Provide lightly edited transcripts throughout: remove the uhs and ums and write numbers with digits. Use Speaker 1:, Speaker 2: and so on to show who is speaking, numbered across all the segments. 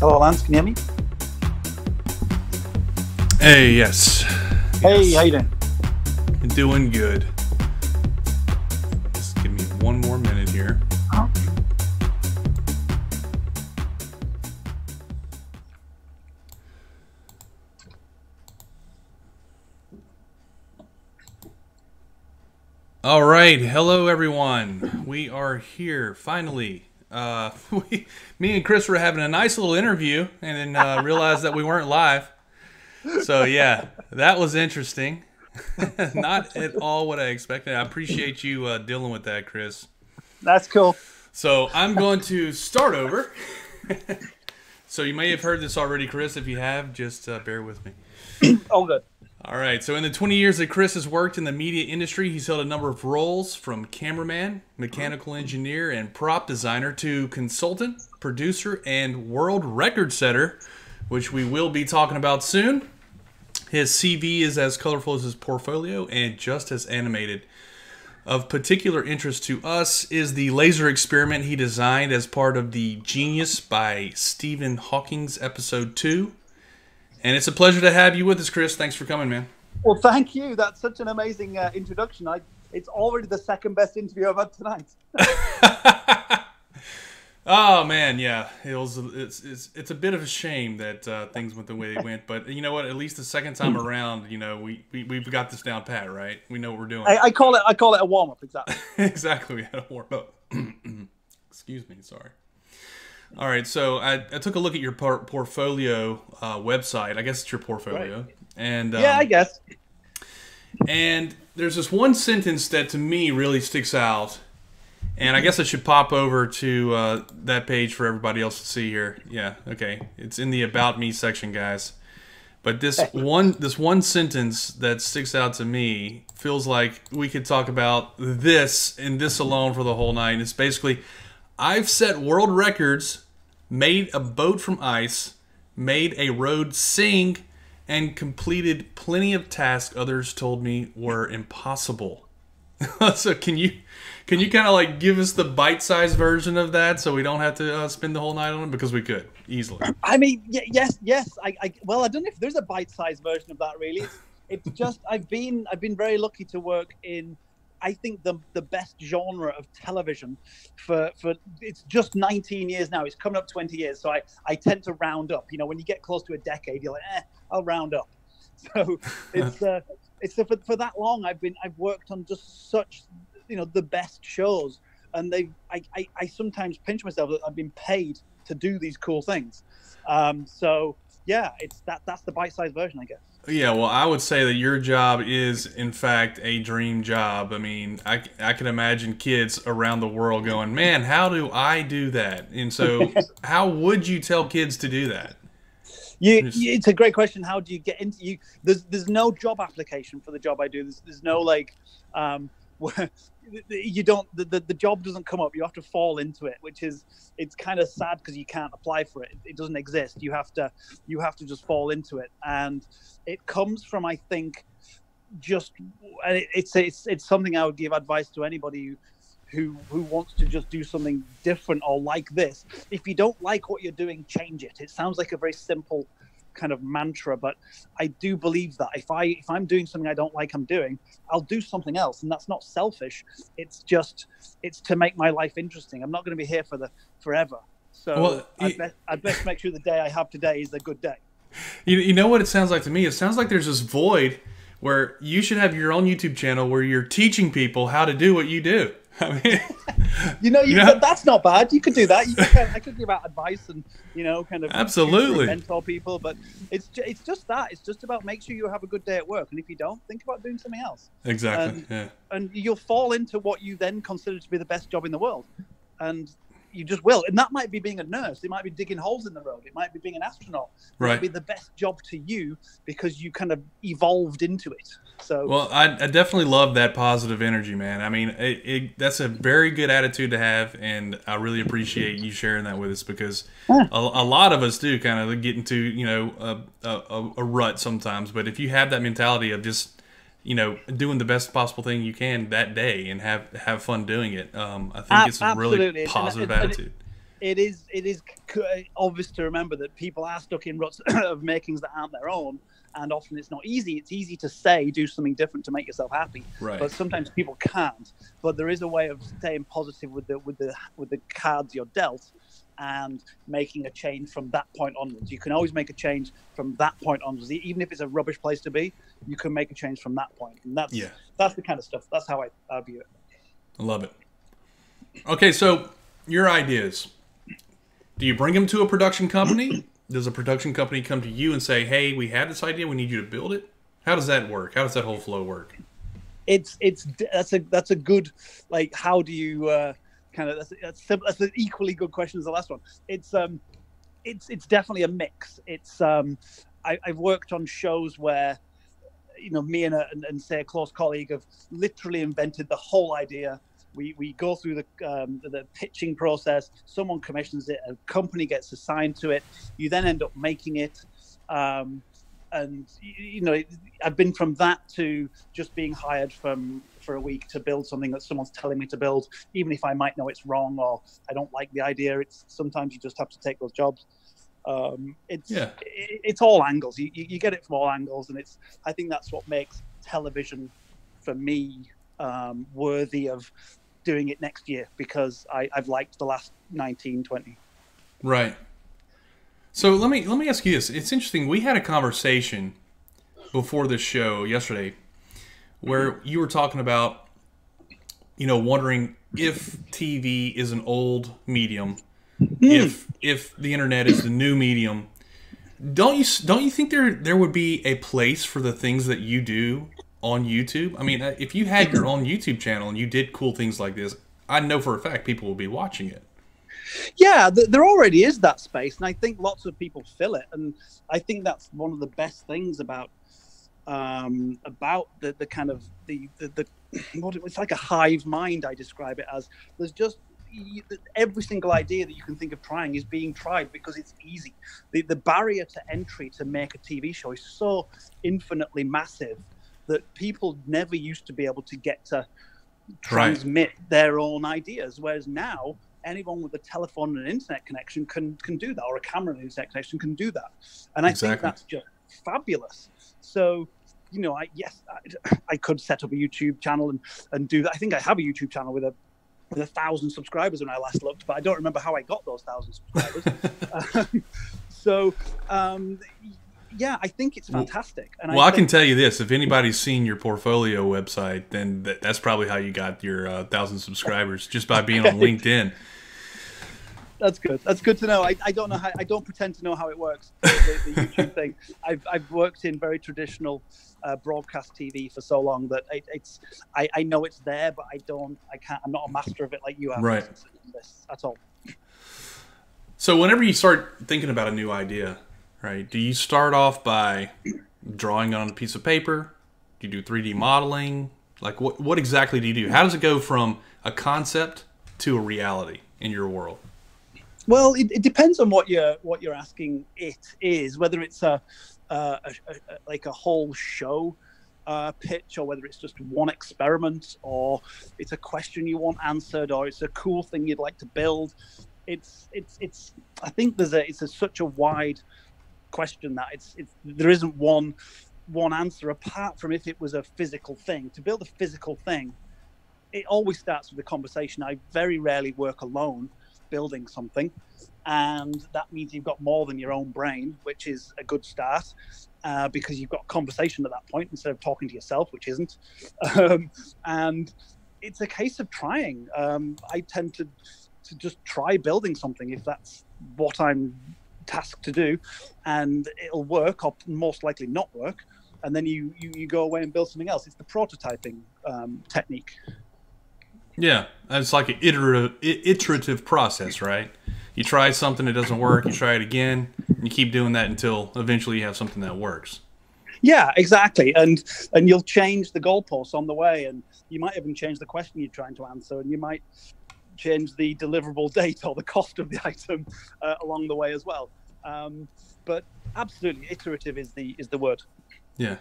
Speaker 1: Hello, Lance. Can you hear me?
Speaker 2: Hey, yes.
Speaker 1: Hey,
Speaker 2: Yes.
Speaker 1: how you doing?
Speaker 2: Doing good. Just give me one more minute here.
Speaker 1: Oh.
Speaker 2: All right. Hello, everyone. We are here finally. Me and Chris were having a nice little interview and then realized that we weren't live. So, yeah, that was interesting. Not at all what I expected. I appreciate you dealing with that, Chris.
Speaker 1: That's cool.
Speaker 2: So I'm going to start over. So you may have heard this already, Chris. If you have, just bear with me.
Speaker 1: All good.
Speaker 2: All right. So in the 20 years that Chris has worked in the media industry, he's held a number of roles from cameraman, mechanical engineer, and prop designer to consultant, producer, and world record setter, which we will be talking about soon. His CV is as colorful as his portfolio and just as animated. Of particular interest to us is the laser experiment he designed as part of the Genius by Stephen Hawking's episode 2. And it's a pleasure to have you with us, Chris. Thanks for coming, man.
Speaker 1: Well, thank you. That's such an amazing introduction. It's already the second best interview I've had tonight.
Speaker 2: Oh man, yeah. It's a bit of a shame that things went the way they went, but you know what? At least the second time around, you know, we've got this down pat, right? We know what we're doing.
Speaker 1: I call it a warm up. Exactly.
Speaker 2: Exactly. We had a warm up. Excuse me. Sorry. All right. So I took a look at your portfolio website. I guess it's your portfolio.
Speaker 1: Right.
Speaker 2: And
Speaker 1: Yeah, I guess.
Speaker 2: And there's this one sentence that to me really sticks out. And I guess I should pop over to that page for everybody else to see here. Yeah, okay. It's in the About Me section, guys. But this one sentence that sticks out to me feels like we could talk about this and this alone for the whole night. It's basically, I've set world records, made a boat from ice, made a road sing, and completed plenty of tasks others told me were impossible. So can you kind of like give us the bite-sized version of that so we don't have to spend the whole night on it? Because we could easily.
Speaker 1: I mean, yes. Well, I don't know if there's a bite-sized version of that. Really, it's just I've been very lucky to work in, I think, the best genre of television for it's just 19 years now. It's coming up 20 years, so I tend to round up. You know, when you get close to a decade, you're like, I'll round up. So it's for that long I've worked on just such, you know, the best shows, and I sometimes pinch myself that I've been paid to do these cool things. So yeah, that's the bite-sized version, I guess.
Speaker 2: Yeah, well, I would say that your job is, in fact, a dream job. I mean, I can imagine kids around the world going, man, how do I do that? And so how would you tell kids to do that?
Speaker 1: It's a great question. How do you get into There's no job application for the job I do. There's no like, you don't the job doesn't come up. You have to fall into it, it's kind of sad because you can't apply for it. It doesn't exist. You have to just fall into it, and it comes from, I think, just it's something I would give advice to anybody who wants to just do something different or like this. If you don't like what you're doing, change it. It sounds like a very simple kind of mantra, but I do believe that if I'm doing something I don't like I'm doing, I'll do something else, and that's not selfish. It's to make my life interesting. I'm not going to be here forever. So I'd best make sure the day I have today is a good day.
Speaker 2: You know what it sounds like to me? It sounds like there's this void where you should have your own YouTube channel where you're teaching people how to do what you do. I mean,
Speaker 1: you know, that's not bad. You could do that. I could give out advice and, you know, kind of
Speaker 2: absolutely
Speaker 1: mentor people. But it's just that. It's just about make sure you have a good day at work. And if you don't, think about doing something else.
Speaker 2: Exactly.
Speaker 1: And you'll fall into what you then consider to be the best job in the world. And you just will. And that might be being a nurse. It might be digging holes in the road. It might be being an astronaut. It might be the best job to you because you kind of evolved into it. So,
Speaker 2: well, I definitely love that positive energy, man. I mean, that's a very good attitude to have, and I really appreciate you sharing that with us because a lot of us do kind of get into, you know, a rut sometimes. But if you have that mentality of just, you know, doing the best possible thing you can that day and have fun doing it, I think it's a really positive attitude.
Speaker 1: it is obvious to remember that people are stuck in ruts of makings that aren't their own, and often it's not easy. It's easy to say do something different to make yourself happy,
Speaker 2: Right.
Speaker 1: but sometimes people can't. But there is a way of staying positive with the cards you're dealt, and making a change from that point onwards. You can always make a change from that point onwards, even if it's a rubbish place to be. You can make a change from that point, and that's the kind of stuff. That's how I view it.
Speaker 2: I love it. Okay, so your ideas. Do you bring them to a production company? Does a production company come to you and say, "Hey, we had this idea. We need you to build it"? How does that work? How does that whole flow work?
Speaker 1: That's a good, like, how do you that's an equally good question as the last one. It's definitely a mix. I've worked on shows where, me and say a close colleague have literally invented the whole idea. We go through the pitching process. Someone commissions it. A company gets assigned to it. You then end up making it. And I've been from that to just being hired for a week to build something that someone's telling me to build, even if I might know it's wrong or I don't like the idea. Sometimes you just have to take those jobs. It's all angles. You get it from all angles, and I think that's what makes television for me worthy of doing it next year, because I've liked the last 19, 20.
Speaker 2: Right. So let me ask you this. It's interesting. We had a conversation before this show yesterday where you were talking about, wondering if TV is an old medium, if the internet is the new medium. Don't you think there would be a place for the things that you do on YouTube? I mean, if you had your own YouTube channel and you did cool things like this, I know for a fact people will be watching it.
Speaker 1: Yeah, there already is that space, and I think lots of people fill it. And I think that's one of the best things about the kind of the it's like a hive mind. I describe it as there's just every single idea that you can think of trying is being tried because it's easy. The barrier to entry to make a TV show is so infinitely massive that people never used to be able to get to transmit their own ideas, whereas now anyone with a telephone and an internet connection can do that, or a camera and an internet connection can do that. And I think that's just fabulous. So, I could set up a YouTube channel and do that. I think I have a YouTube channel with 1,000 subscribers when I last looked, but I don't remember how I got those 1,000 subscribers. Yeah, I think it's fantastic. And I can
Speaker 2: tell you this: if anybody's seen your portfolio website, then that's probably how you got your 1,000 subscribers, just by being on LinkedIn.
Speaker 1: That's good. That's good to know. I don't know I don't pretend to know how it works. The YouTube thing. I've worked in very traditional broadcast TV for so long that I know it's there, but I'm not a master of it like you are.
Speaker 2: Right.
Speaker 1: That's all.
Speaker 2: So whenever you start thinking about a new idea, right? Do you start off by drawing on a piece of paper? Do you do 3D modeling? Like what exactly do you do? How does it go from a concept to a reality in your world?
Speaker 1: Well, it depends on what you're asking. It is whether it's like a whole show pitch, or whether it's just one experiment, or it's a question you want answered, or it's a cool thing you'd like to build. It's I think it's such a wide question that there isn't one answer, apart from if it was a physical thing. To build a physical thing, it always starts with a conversation. I very rarely work alone building something, and that means you've got more than your own brain, which is a good start, because you've got conversation at that point instead of talking to yourself, which isn't. And it's a case of trying. I tend to just try building something if that's what I'm tasked to do, and it'll work or most likely not work, and then you go away and build something else. It's the prototyping technique.
Speaker 2: Yeah, it's like an iterative process, right? You try something, it doesn't work, you try it again, and you keep doing that until eventually you have something that works.
Speaker 1: Yeah, exactly. And you'll change the goalposts on the way, and you might even change the question you're trying to answer, and you might change the deliverable date or the cost of the item along the way as well. But absolutely, iterative is the word.
Speaker 2: Yeah.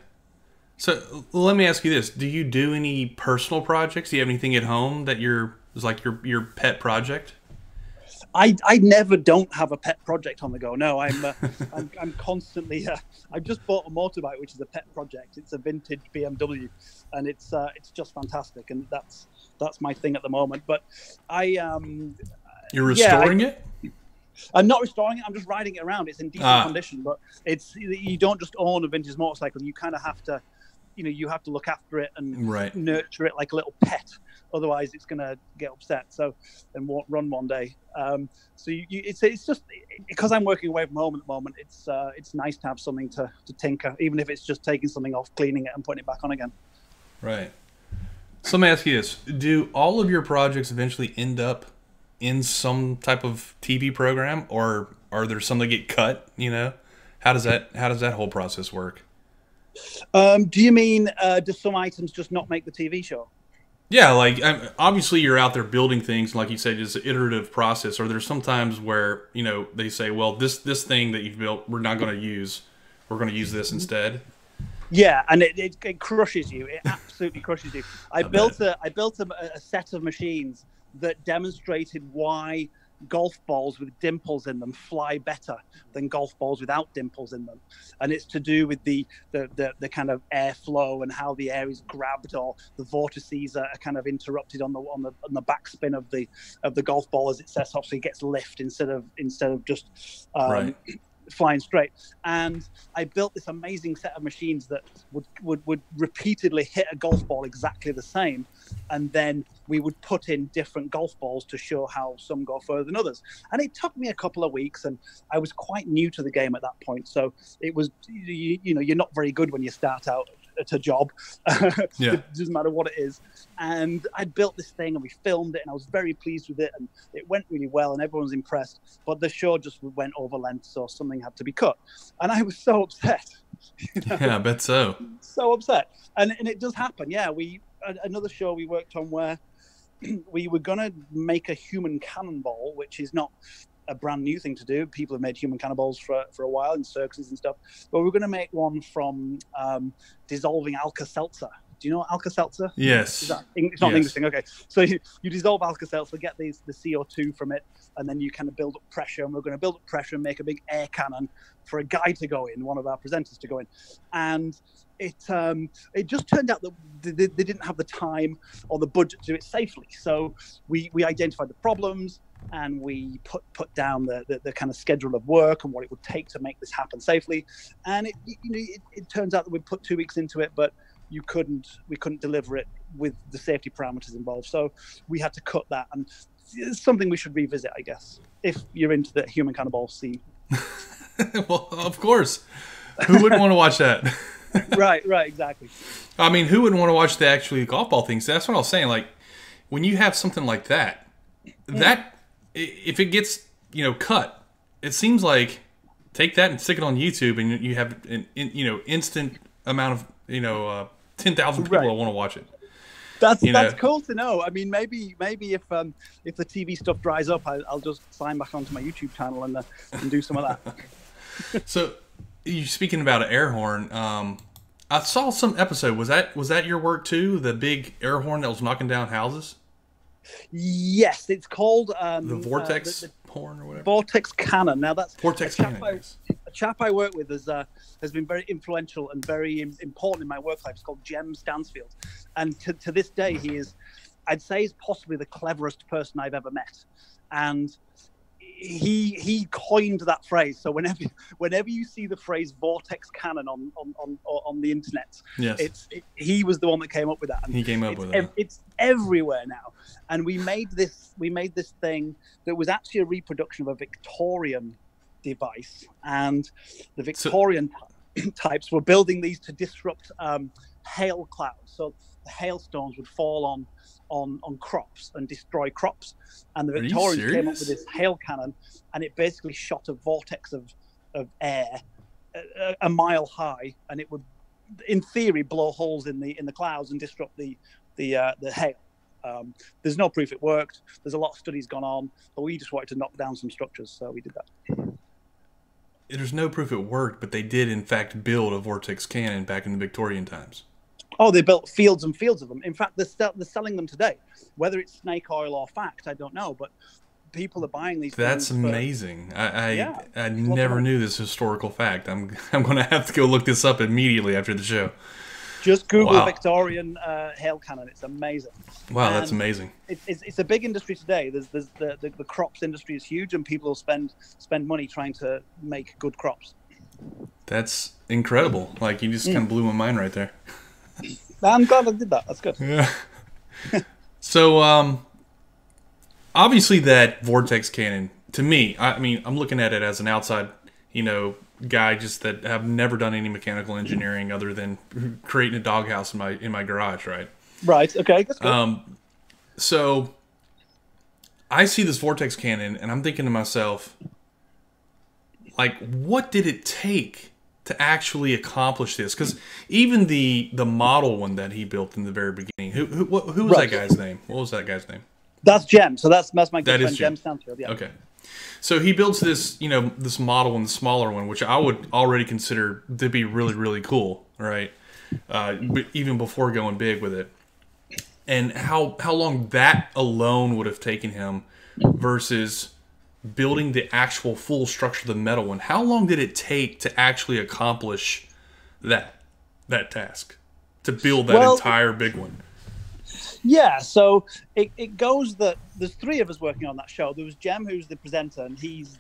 Speaker 2: So let me ask you this: do you do any personal projects? Do you have anything at home that is like your pet project?
Speaker 1: I never don't have a pet project on the go. No, I'm constantly. I've just bought a motorbike, which is a pet project. It's a vintage BMW, and it's just fantastic. And that's my thing at the moment. But
Speaker 2: You're restoring it?
Speaker 1: I'm not restoring it. I'm just riding it around. It's in decent condition, but you don't just own a vintage motorcycle. You kind of have to, you have to look after it and nurture it like a little pet. Otherwise, it's going to get upset. And won't run one day. It's just because I'm working away from home at the moment. It's nice to have something to tinker, even if it's just taking something off, cleaning it, and putting it back on again. Right.
Speaker 2: So let me ask you this: do all of your projects eventually end up in some type of TV program, or are there some that get cut? How does that whole process work?
Speaker 1: Do you mean do some items just not make the TV show?
Speaker 2: Yeah, like obviously you're out there building things, like you said, it's an iterative process. Or there's sometimes where they say, well, this thing that you've built, we're not going to use. We're going to use this instead.
Speaker 1: Yeah, and it crushes you. It absolutely crushes you. I built a set of machines that demonstrated why golf balls with dimples in them fly better than golf balls without dimples in them, and it's to do with the kind of airflow and how the air is grabbed, or the vortices are kind of interrupted on the backspin of the golf ball as it sets off, so it gets lift instead of just flying straight. And I built this amazing set of machines that would repeatedly hit a golf ball exactly the same, and then we would put in different golf balls to show how some go further than others. And it took me a couple of weeks, and I was quite new to the game at that point, so it was you're not very good when you start out at a job. Yeah. It doesn't matter what it is. And I built this thing, and we filmed it, and I was very pleased with it, and it went really well, and everyone was impressed. But the show just went over length, so something had to be cut, and I was so upset.
Speaker 2: Yeah, I bet so.
Speaker 1: So upset, and it does happen. Yeah, another show we worked on where we were gonna make a human cannonball, which is not a brand new thing to do. People have made human cannonballs for a while in circuses and stuff. But we're going to make one from dissolving Alka-Seltzer. Do you know Alka-Seltzer?
Speaker 2: Yes.
Speaker 1: It's not English thing. Okay. So you dissolve Alka-Seltzer, get the CO2 from it, and then you kind of build up pressure. And we're going to build up pressure and make a big air cannon for a guy to go in, one of our presenters to go in. And it just turned out that they didn't have the time or the budget to do it safely. So we identified the problems, and we put down the kind of schedule of work and what it would take to make this happen safely. And it turns out that we put 2 weeks into it, but we couldn't deliver it with the safety parameters involved. So we had to cut that, and it's something we should revisit, I guess, if you're into the human cannonball scene.
Speaker 2: Well, of course. Who wouldn't want to watch that?
Speaker 1: Right, exactly.
Speaker 2: I mean, who wouldn't want to watch the actually golf ball things? That's what I was saying. Like, when you have something like that, if it gets cut, it seems like take that and stick it on YouTube, and you have an instant amount of 10,000 people that want to watch it.
Speaker 1: That's cool to know. I mean, maybe if the TV stuff dries up, I'll just sign back onto my YouTube channel and do some of that.
Speaker 2: So, you speaking about an air horn, I saw some episode. Was that your work too? The big air horn that was knocking down houses?
Speaker 1: Yes, it's called
Speaker 2: the vortex horn or whatever.
Speaker 1: Vortex cannon. Now that's
Speaker 2: vortex cannon.
Speaker 1: A chap I work with has been very influential and very important in my work life. It's called Jem Stansfield, and to this day he is, I'd say, he's possibly the cleverest person I've ever met, and he coined that phrase. So whenever you see the phrase vortex cannon on the internet, yes, he was the one that came up with that. And
Speaker 2: he came up with it.
Speaker 1: It's everywhere now. And we made this thing that was actually a reproduction of a Victorian device, and the Victorian types were building these to disrupt hail clouds. So the hailstones would fall on crops and destroy crops, and the Victorians came up with this hail cannon, and it basically shot a vortex of air a mile high, and it would, in theory, blow holes in the clouds and disrupt the hail. There's no proof it worked. There's a lot of studies gone on, but we just wanted to knock down some structures, so we did that.
Speaker 2: There's no proof it worked, but they did in fact build a vortex cannon back in the Victorian times.
Speaker 1: Oh, they built fields and fields of them. In fact, they're selling them today. Whether it's snake oil or fact, I don't know. But people are buying these
Speaker 2: That's
Speaker 1: things.
Speaker 2: amazing.
Speaker 1: Yeah,
Speaker 2: I never knew this historical fact. I'm going to have to go look this up immediately after the show.
Speaker 1: Just Google
Speaker 2: Wow.
Speaker 1: Victorian hail cannon. It's amazing.
Speaker 2: Wow, that's amazing.
Speaker 1: It's a big industry today. There's the crops industry is huge, and people spend money trying to make good crops.
Speaker 2: That's incredible. Like, you just kind of blew my mind right there.
Speaker 1: I'm glad I did that. That's good.
Speaker 2: Yeah. So, obviously that vortex cannon, to me, I mean, I'm looking at it as an outside, guy just that have never done any mechanical engineering other than creating a doghouse in my garage, right?
Speaker 1: Right. Okay. That's good.
Speaker 2: So I see this vortex cannon and I'm thinking to myself, like, what did it take to actually accomplish this? Because even the model one that he built in the very beginning, who was that guy's name? What was that guy's name?
Speaker 1: That's Jem. So that's my good friend
Speaker 2: Jem
Speaker 1: Stanfield. Yeah.
Speaker 2: Okay. So he builds this, this model and the smaller one, which I would already consider to be really, really cool, right? But even before going big with it, and how long that alone would have taken him versus building the actual full structure of the metal one. How long did it take to actually accomplish that task, to build that entire big one?
Speaker 1: Yeah, so it goes that there's three of us working on that show. There was Jem, who's the presenter, and he's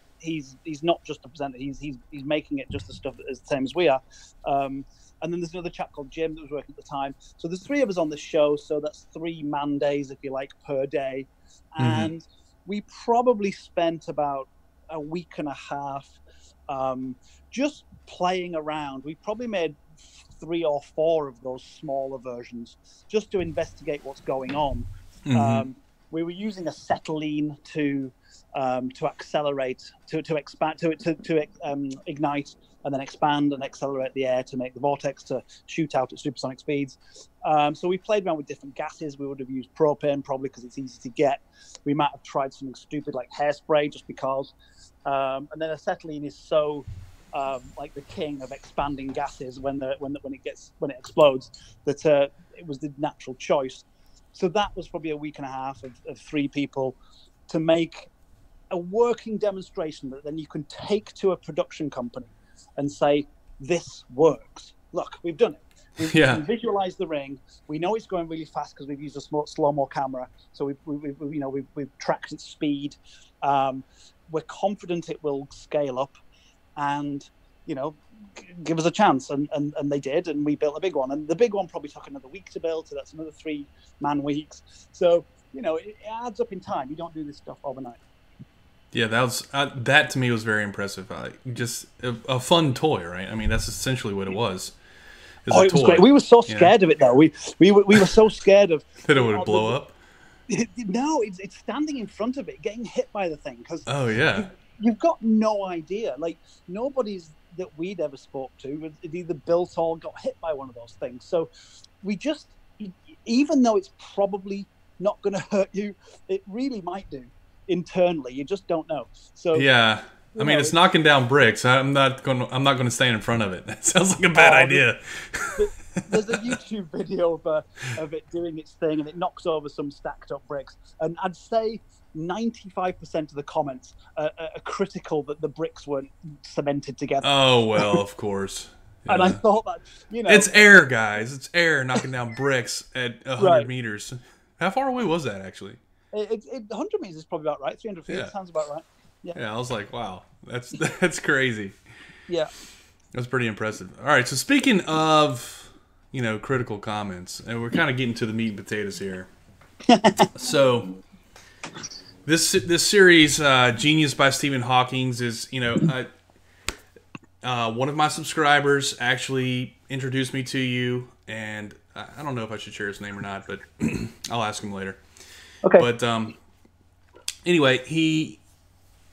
Speaker 1: not just a presenter. He's making it just the stuff that is the same as we are. And then there's another chap called Jim that was working at the time. So there's three of us on the show. So that's 3 man days, if you like, per day. And we probably spent about a week and a half just playing around. We probably made 3 or 4 of those smaller versions just to investigate what's going on. We were using acetylene to accelerate, to expand, to ignite, and then expand and accelerate the air to make the vortex to shoot out at supersonic speeds. So we played around with different gases. We would have used propane probably because it's easy to get. We might have tried something stupid like hairspray just because. And then acetylene is so like the king of expanding gases when it explodes that it was the natural choice. So that was probably a week and a half of 3 people to make a working demonstration that then you can take to a production company and say, this works. Look, we've done it. We can visualize the ring. We know it's going really fast because we've used a slow-mo camera. So we've tracked its speed. We're confident it will scale up, and give us a chance. And they did, and we built a big one. And the big one probably took another week to build, so that's another 3 man weeks. So it adds up in time. You don't do this stuff overnight.
Speaker 2: Yeah, that to me was very impressive. Just a fun toy, right? I mean, that's essentially what it was.
Speaker 1: It was great. We were so scared of it, though. We were so scared of
Speaker 2: that it would blow up.
Speaker 1: No, it's standing in front of it, getting hit by the thing. Because you've got no idea. Like, nobody's that we'd ever spoke to had either built or got hit by one of those things. So we just, even though it's probably not going to hurt you, it really might do. Internally, you just don't know. So
Speaker 2: yeah, I mean, it's knocking down bricks. I'm not going to stand in front of it. That sounds like a bad idea.
Speaker 1: There's a YouTube video of it doing its thing, and it knocks over some stacked up bricks. And I'd say 95% of the comments are critical that the bricks weren't cemented together.
Speaker 2: Oh well, of course.
Speaker 1: Yeah. And I thought that
Speaker 2: it's air, guys. It's air knocking down bricks at 100 meters. How far away was that actually?
Speaker 1: 100 meters is probably about right. 300 feet sounds about right.
Speaker 2: Yeah, I was like, wow, that's crazy.
Speaker 1: Yeah,
Speaker 2: that's pretty impressive. All right, so speaking of critical comments, and we're kind of getting to the meat and potatoes here. So this series, Genius by Stephen Hawking, is one of my subscribers actually introduced me to you, and I don't know if I should share his name or not, but I'll ask him later.
Speaker 1: Okay.
Speaker 2: But anyway, he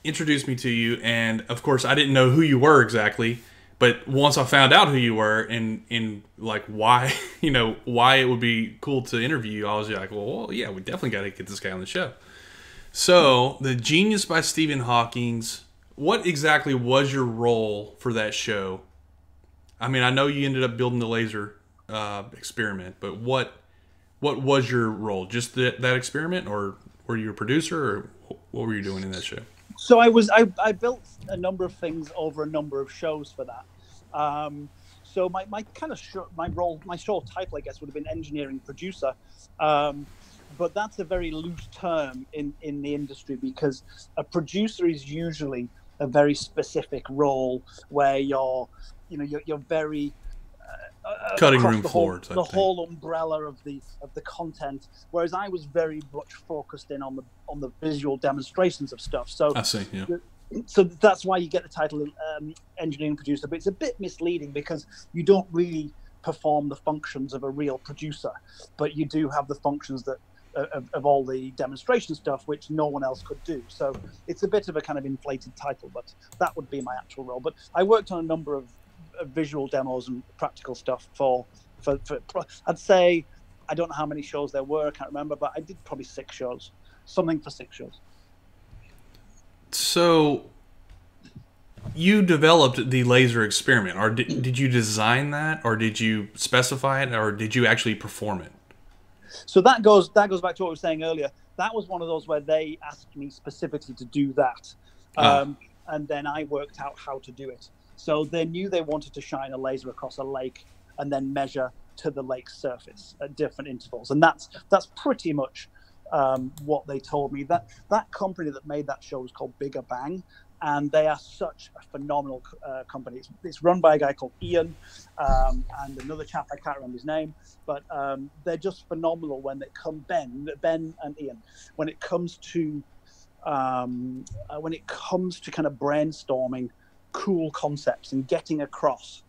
Speaker 2: introduced me to you, and of course, I didn't know who you were exactly. But once I found out who you were and like why why it would be cool to interview you, I was like, well, yeah, we definitely got to get this guy on the show. So, the Genius by Stephen Hawking. What exactly was your role for that show? I mean, I know you ended up building the laser experiment, but what was your role? Just that experiment, or were you a producer, or what were you doing in that show?
Speaker 1: So I built a number of things over a number of shows for that. So my kind of my show title, I guess, would have been engineering producer. But that's a very loose term in the industry, because a producer is usually a very specific role where you're very
Speaker 2: Cutting
Speaker 1: across
Speaker 2: room floor type
Speaker 1: the
Speaker 2: thing.
Speaker 1: whole umbrella of the content, whereas I was very much focused in on the visual demonstrations of stuff. So
Speaker 2: I see. Yeah.
Speaker 1: So that's why you get the title engineering producer, but it's a bit misleading because you don't really perform the functions of a real producer, but you do have the functions that of all the demonstration stuff, which no one else could do. So it's a bit of a kind of inflated title, but that would be my actual role. But I worked on a number of visual demos and practical stuff for I'd say, I don't know how many shows there were, I can't remember, but I did probably 6 shows, something for 6 shows.
Speaker 2: So you developed the laser experiment, or did you design that, or did you specify it, or did you actually perform it?
Speaker 1: So that goes back to what I was saying earlier. That was one of those where they asked me specifically to do that, and then I worked out how to do it. So they knew they wanted to shine a laser across a lake and then measure to the lake's surface at different intervals, and that's pretty much what they told me. That company that made that show was called Bigger Bang, and they are such a phenomenal company. It's run by a guy called Ian and another chap, I can't remember his name, but they're just phenomenal when it comes Ben and Ian when it comes to kind of brainstorming cool concepts and getting across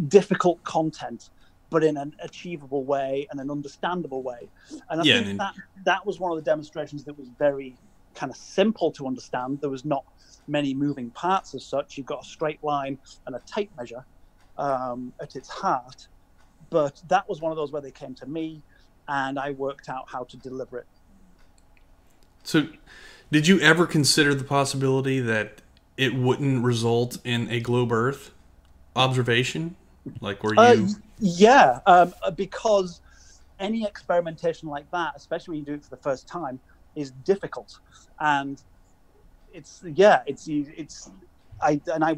Speaker 1: difficult content, but in an achievable way and an understandable way. And I think that was one of the demonstrations that was very kind of simple to understand. There was not many moving parts as such. You've got a straight line and a tape measure at its heart. But that was one of those where they came to me and I worked out how to deliver it.
Speaker 2: So did you ever consider the possibility that it wouldn't result in a globe Earth observation? Like, were you...
Speaker 1: Yeah, because any experimentation like that, especially when you do it for the first time, is difficult. And I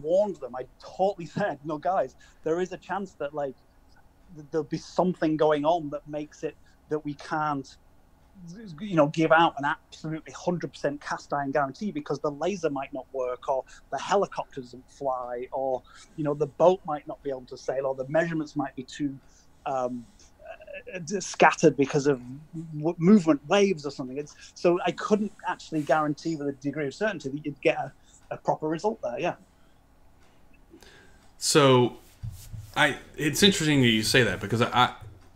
Speaker 1: warned them. I totally said, no, guys, there is a chance that like there'll be something going on that makes it that we can't give out an absolutely 100% cast iron guarantee, because the laser might not work, or the helicopter doesn't fly, or the boat might not be able to sail, or the measurements might be too scattered because of movement waves or something. So I couldn't actually guarantee with a degree of certainty that you'd get a proper result there. Yeah.
Speaker 2: So it's interesting that you say that, because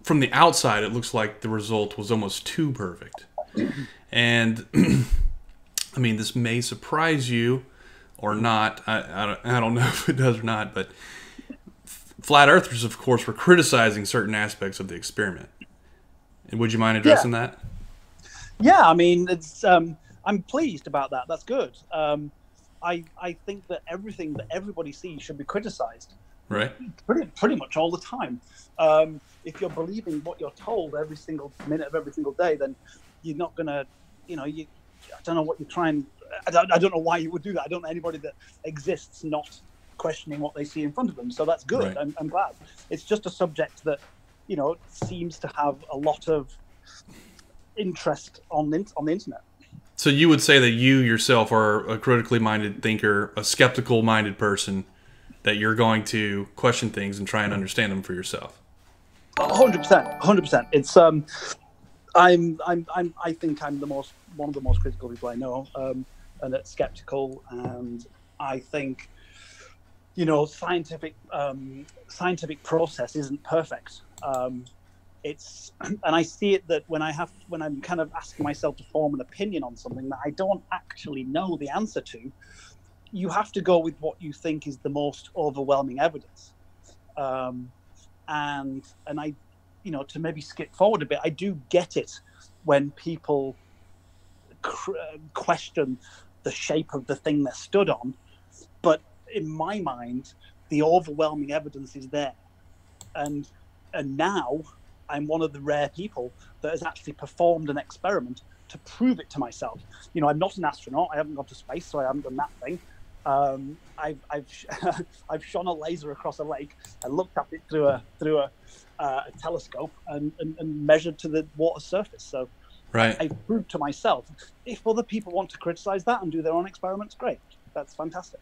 Speaker 2: from the outside, it looks like the result was almost too perfect. And I mean, this may surprise you or not. I don't know if it does or not, but flat earthers, of course, were criticizing certain aspects of the experiment. And would you mind addressing that?
Speaker 1: Yeah, I mean, it's I'm pleased about that. That's good. I think that everything that everybody sees should be criticized.
Speaker 2: Right.
Speaker 1: Pretty much all the time. If you're believing what you're told every single minute of every single day, then you're not gonna, I don't know what you're trying. I don't know why you would do that. I don't know anybody that exists not questioning what they see in front of them. So that's good.
Speaker 2: Right.
Speaker 1: I'm glad. It's just a subject that, seems to have a lot of interest on the internet.
Speaker 2: So you would say that you yourself are a critically minded thinker, a skeptical minded person, that you're going to question things and try and understand them for yourself.
Speaker 1: 100%. It's I think I'm one of the most critical people I know, and it's skeptical, and I think scientific process isn't perfect. And I see it that when I'm kind of asking myself to form an opinion on something that I don't actually know the answer to, you have to go with what you think is the most overwhelming evidence. And I, to maybe skip forward a bit, I do get it when people question the shape of the thing they're stood on. But in my mind, the overwhelming evidence is there. And now I'm one of the rare people that has actually performed an experiment to prove it to myself. I'm not an astronaut. I haven't gone to space, so I haven't done that thing. I've shone a laser across a lake and looked at it through a telescope and measured to the water surface. So
Speaker 2: Right.
Speaker 1: I proved to myself. If other people want to criticize that and do their own experiments, great. That's fantastic.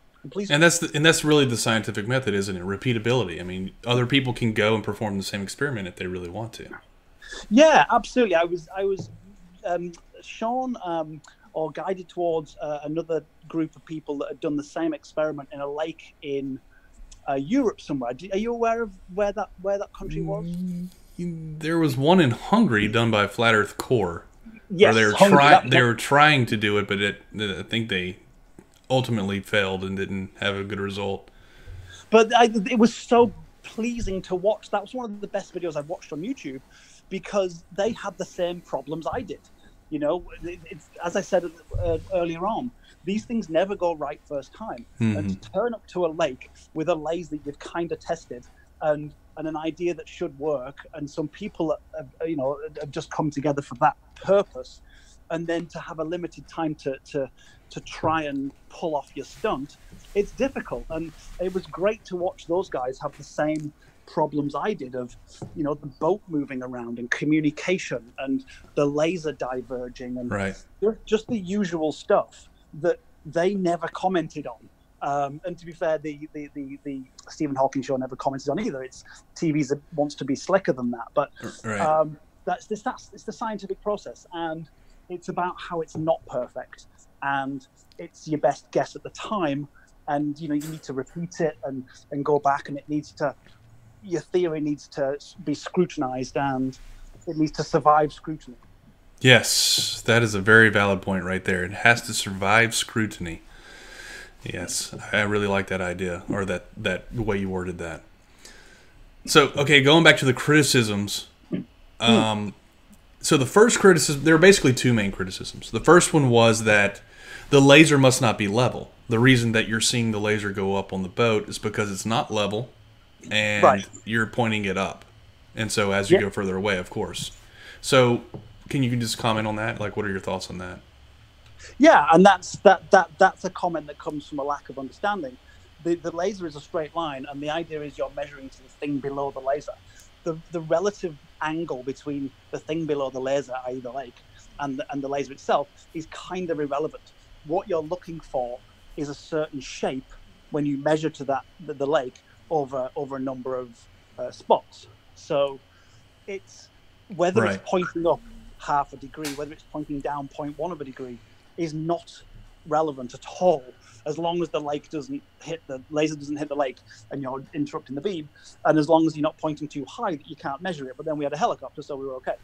Speaker 2: And that's really the scientific method, isn't it? Repeatability. I mean, other people can go and perform the same experiment if they really want to.
Speaker 1: Yeah, absolutely. I was shown or guided towards another group of people that had done the same experiment in a lake in Europe somewhere. Are you aware of where that country was?
Speaker 2: There was one in Hungary done by Flat Earth Core.
Speaker 1: Yes,
Speaker 2: they were trying to do it, but I think they ultimately failed and didn't have a good result.
Speaker 1: But it was so pleasing to watch. That was one of the best videos I've watched on YouTube, because they had the same problems I did. As I said earlier on, these things never go right first time. Mm-hmm. And to turn up to a lake with a laser that you've kind of tested and an idea that should work, and some people have just come together for that purpose, and then to have a limited time to try and pull off your stunt, it's difficult. And it was great to watch those guys have the same problems I did of, the boat moving around and communication and the laser diverging and
Speaker 2: right.
Speaker 1: just the usual stuff that they never commented on. And to be fair, the Stephen Hawking show never commented on either. It's TV that wants to be slicker than that. But
Speaker 2: right.
Speaker 1: it's the scientific process, and it's about how it's not perfect, and it's your best guess at the time, and you need to repeat it and go back, and your theory needs to be scrutinized, and it needs to survive scrutiny.
Speaker 2: Yes, that is a very valid point right there. It has to survive scrutiny. Yes, I really like that idea, or that way you worded that. So, okay, going back to the criticisms. So the first criticism, there are basically two main criticisms. The first one was that the laser must not be level. The reason that you're seeing the laser go up on the boat is because it's not level, and right. You're pointing it up. And so as you go further away, of course. So can you just comment on that? Like, what are your thoughts on that?
Speaker 1: Yeah, and that's a comment that comes from a lack of understanding. The laser is a straight line, and the idea is you're measuring to the thing below the laser. The relative angle between the thing below the laser, i.e. the lake, and the laser itself is kind of irrelevant. What you're looking for is a certain shape when you measure to the lake over a number of spots. So it's whether right. It's pointing up half a degree, whether it's pointing down 0.1 of a degree, is not relevant at all, as long as the laser doesn't hit the lake and you're interrupting the beam, and as long as you're not pointing too high that you can't measure it. But then we had a helicopter, so we were okay.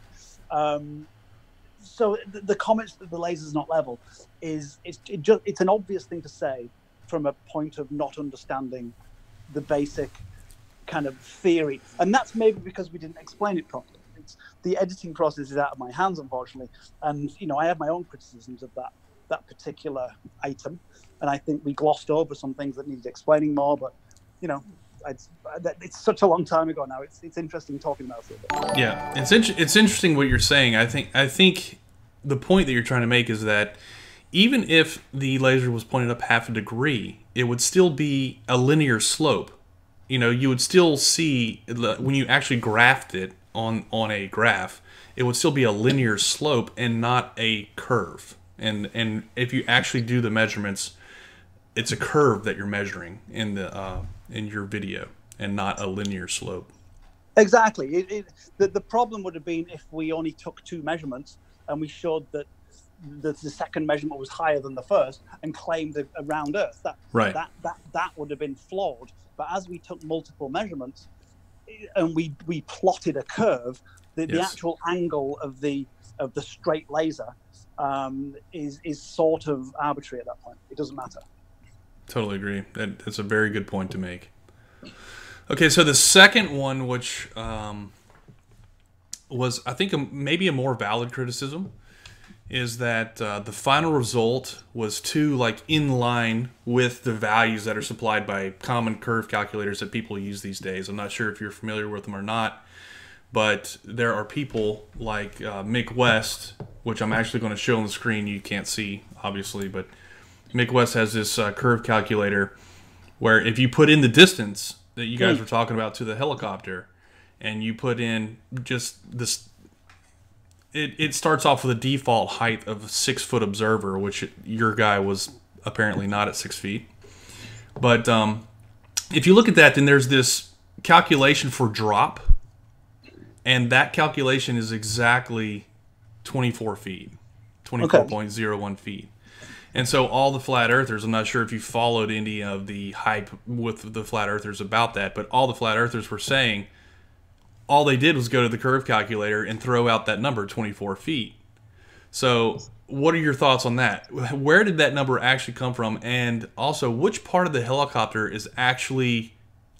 Speaker 1: So the comments that the laser's not level it's an obvious thing to say from a point of not understanding the basic kind of theory, and that's maybe because we didn't explain it properly. The editing process is out of my hands, unfortunately, and I have my own criticisms of that particular item, and I think we glossed over some things that needed explaining more. But it's such a long time ago now. It's interesting talking about it.
Speaker 2: Yeah, it's interesting what you're saying. I think the point that you're trying to make is that even if the laser was pointed up half a degree, it would still be a linear slope. You would still see, when you actually graphed it on a graph, it would still be a linear slope and not a curve. And if you actually do the measurements, it's a curve that you're measuring in your video, and not a linear slope.
Speaker 1: Exactly. The problem would have been if we only took two measurements and we showed that the second measurement was higher than the first and claimed a round Earth. That would have been flawed. But as we took multiple measurements and we plotted a curve, the actual angle of the straight laser is sort of arbitrary at that point. It doesn't matter.
Speaker 2: Totally agree. That's a very good point to make. Okay, so the second one, which was, I think, maybe a more valid criticism, is that the final result was too in line with the values that are supplied by common curve calculators that people use these days. I'm not sure if you're familiar with them or not, But there are people like Mick West, which I'm actually going to show on the screen. You can't see, obviously, but Mick West has this curve calculator where if you put in the distance that you guys were talking about to the helicopter, and you put in just this, it starts off with a default height of a 6-foot observer, which your guy was apparently not at 6 feet. But if you look at that, then there's this calculation for drop, and that calculation is exactly 24 feet, 24.01 feet. And so all the flat earthers, I'm not sure if you followed any of the hype with the flat earthers about that, but all the flat earthers were saying all they did was go to the curve calculator and throw out that number, 24 feet. So what are your thoughts on that? Where did that number actually come from? And also, which part of the helicopter is actually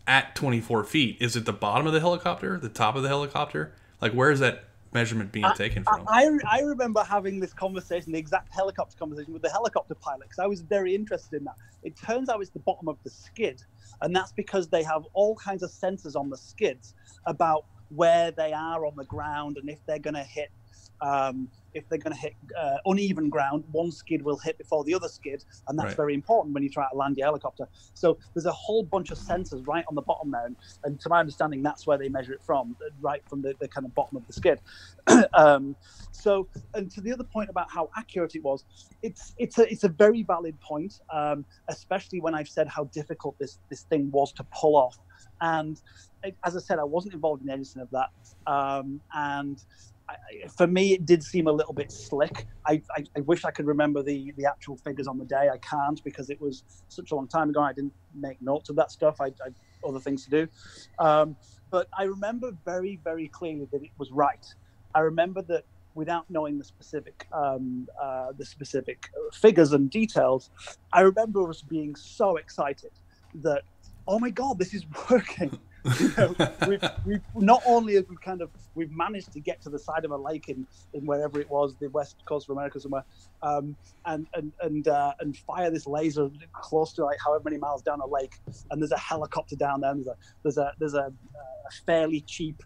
Speaker 2: at 24 feet? Is it the bottom of the helicopter, the top of the helicopter? Like, where is that measurement being taken from?
Speaker 1: I remember having this conversation, the exact helicopter conversation with the helicopter pilot, because I was very interested in that. It turns out it's the bottom of the skid, and that's because they have all kinds of sensors on the skids about where they are on the ground, and if they're going to hit uneven ground, one skid will hit before the other skid, and that's very important when you try to land your helicopter. So there's a whole bunch of sensors right on the bottom there, and to my understanding, that's where they measure it from, right from the kind of bottom of the skid. So, and to the other point about how accurate it was, it's a very valid point, especially when I've said how difficult this thing was to pull off. And as I said, I wasn't involved in anything of that, and for me, it did seem a little bit slick. I wish I could remember the actual figures on the day. I can't, because it was such a long time ago. I didn't make notes of that stuff. I had other things to do. But I remember very, very clearly that it was right. I remember that without knowing the specific figures and details, I remember us being so excited that, oh my God, this is working. You know, we've not only have we've managed to get to the side of a lake in wherever it was, the west coast of America somewhere, and fire this laser close to like however many miles down a lake, and there's a helicopter down there, and there's a fairly cheap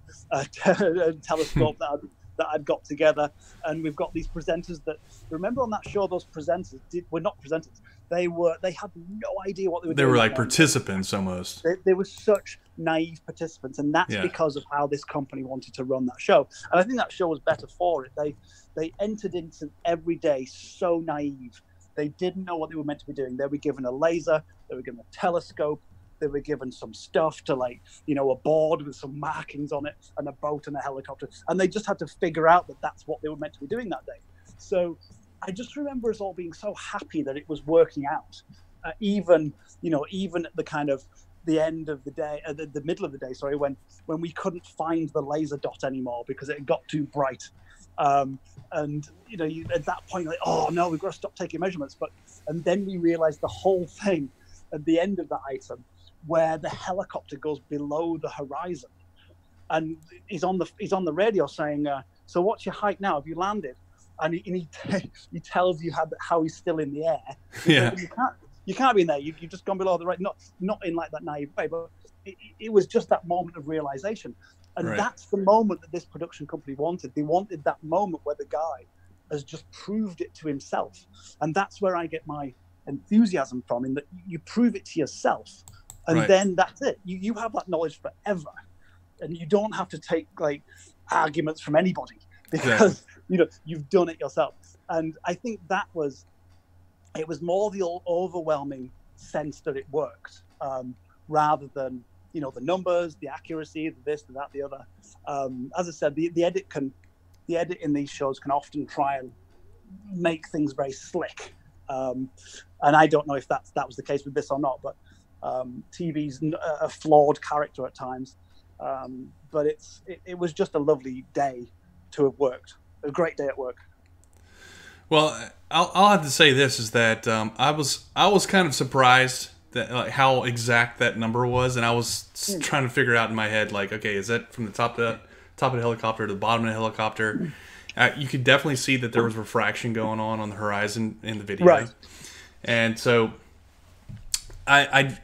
Speaker 1: telescope that I'd got together, and we've got these presenters that, remember on that show, those presenters were not presenters. They had no idea what they were doing.
Speaker 2: They were like participants almost.
Speaker 1: They were such naive participants, and that's because of how this company wanted to run that show. And I think that show was better for it. They entered into every day so naive. They didn't know what they were meant to be doing. They were given a laser, they were given a telescope, they were given some stuff to, like, you know, a board with some markings on it, and a boat and a helicopter, and they just had to figure out that that's what they were meant to be doing that day. So I just remember us all being so happy that it was working out, even at the kind of the end of the day, the middle of the day, sorry, when we couldn't find the laser dot anymore because it got too bright. And you know, at that point, like, oh no, we've got to stop taking measurements. And then we realized the whole thing at the end of that item, where the helicopter goes below the horizon, and he's on the radio saying, "So what's your height now? Have you landed?" And he tells you how he's still in the air.
Speaker 2: Yeah.
Speaker 1: You can't be in there. You've just gone below the right. Not in like that naive way, but it was just that moment of realization, and that's the moment that this production company wanted. They wanted that moment where the guy has just proved it to himself, and that's where I get my enthusiasm from. In that you prove it to yourself, and then that's it. You have that knowledge forever, and you don't have to take like arguments from anybody because you know you've done it yourself. And I think it was more the overwhelming sense that it worked, rather than, you know, the numbers, the accuracy, the this, the that, the other. As I said, the edit in these shows can often try and make things very slick, and I don't know if that was the case with this or not. But TV's a flawed character at times, but it was just a lovely day to have worked, a great day at work.
Speaker 2: Well, I'll have to say this is that I was kind of surprised that how exact that number was, and I was trying to figure it out in my head, like, okay, is that from the top of the helicopter to the bottom of the helicopter? You could definitely see that there was refraction going on the horizon in the video, and so I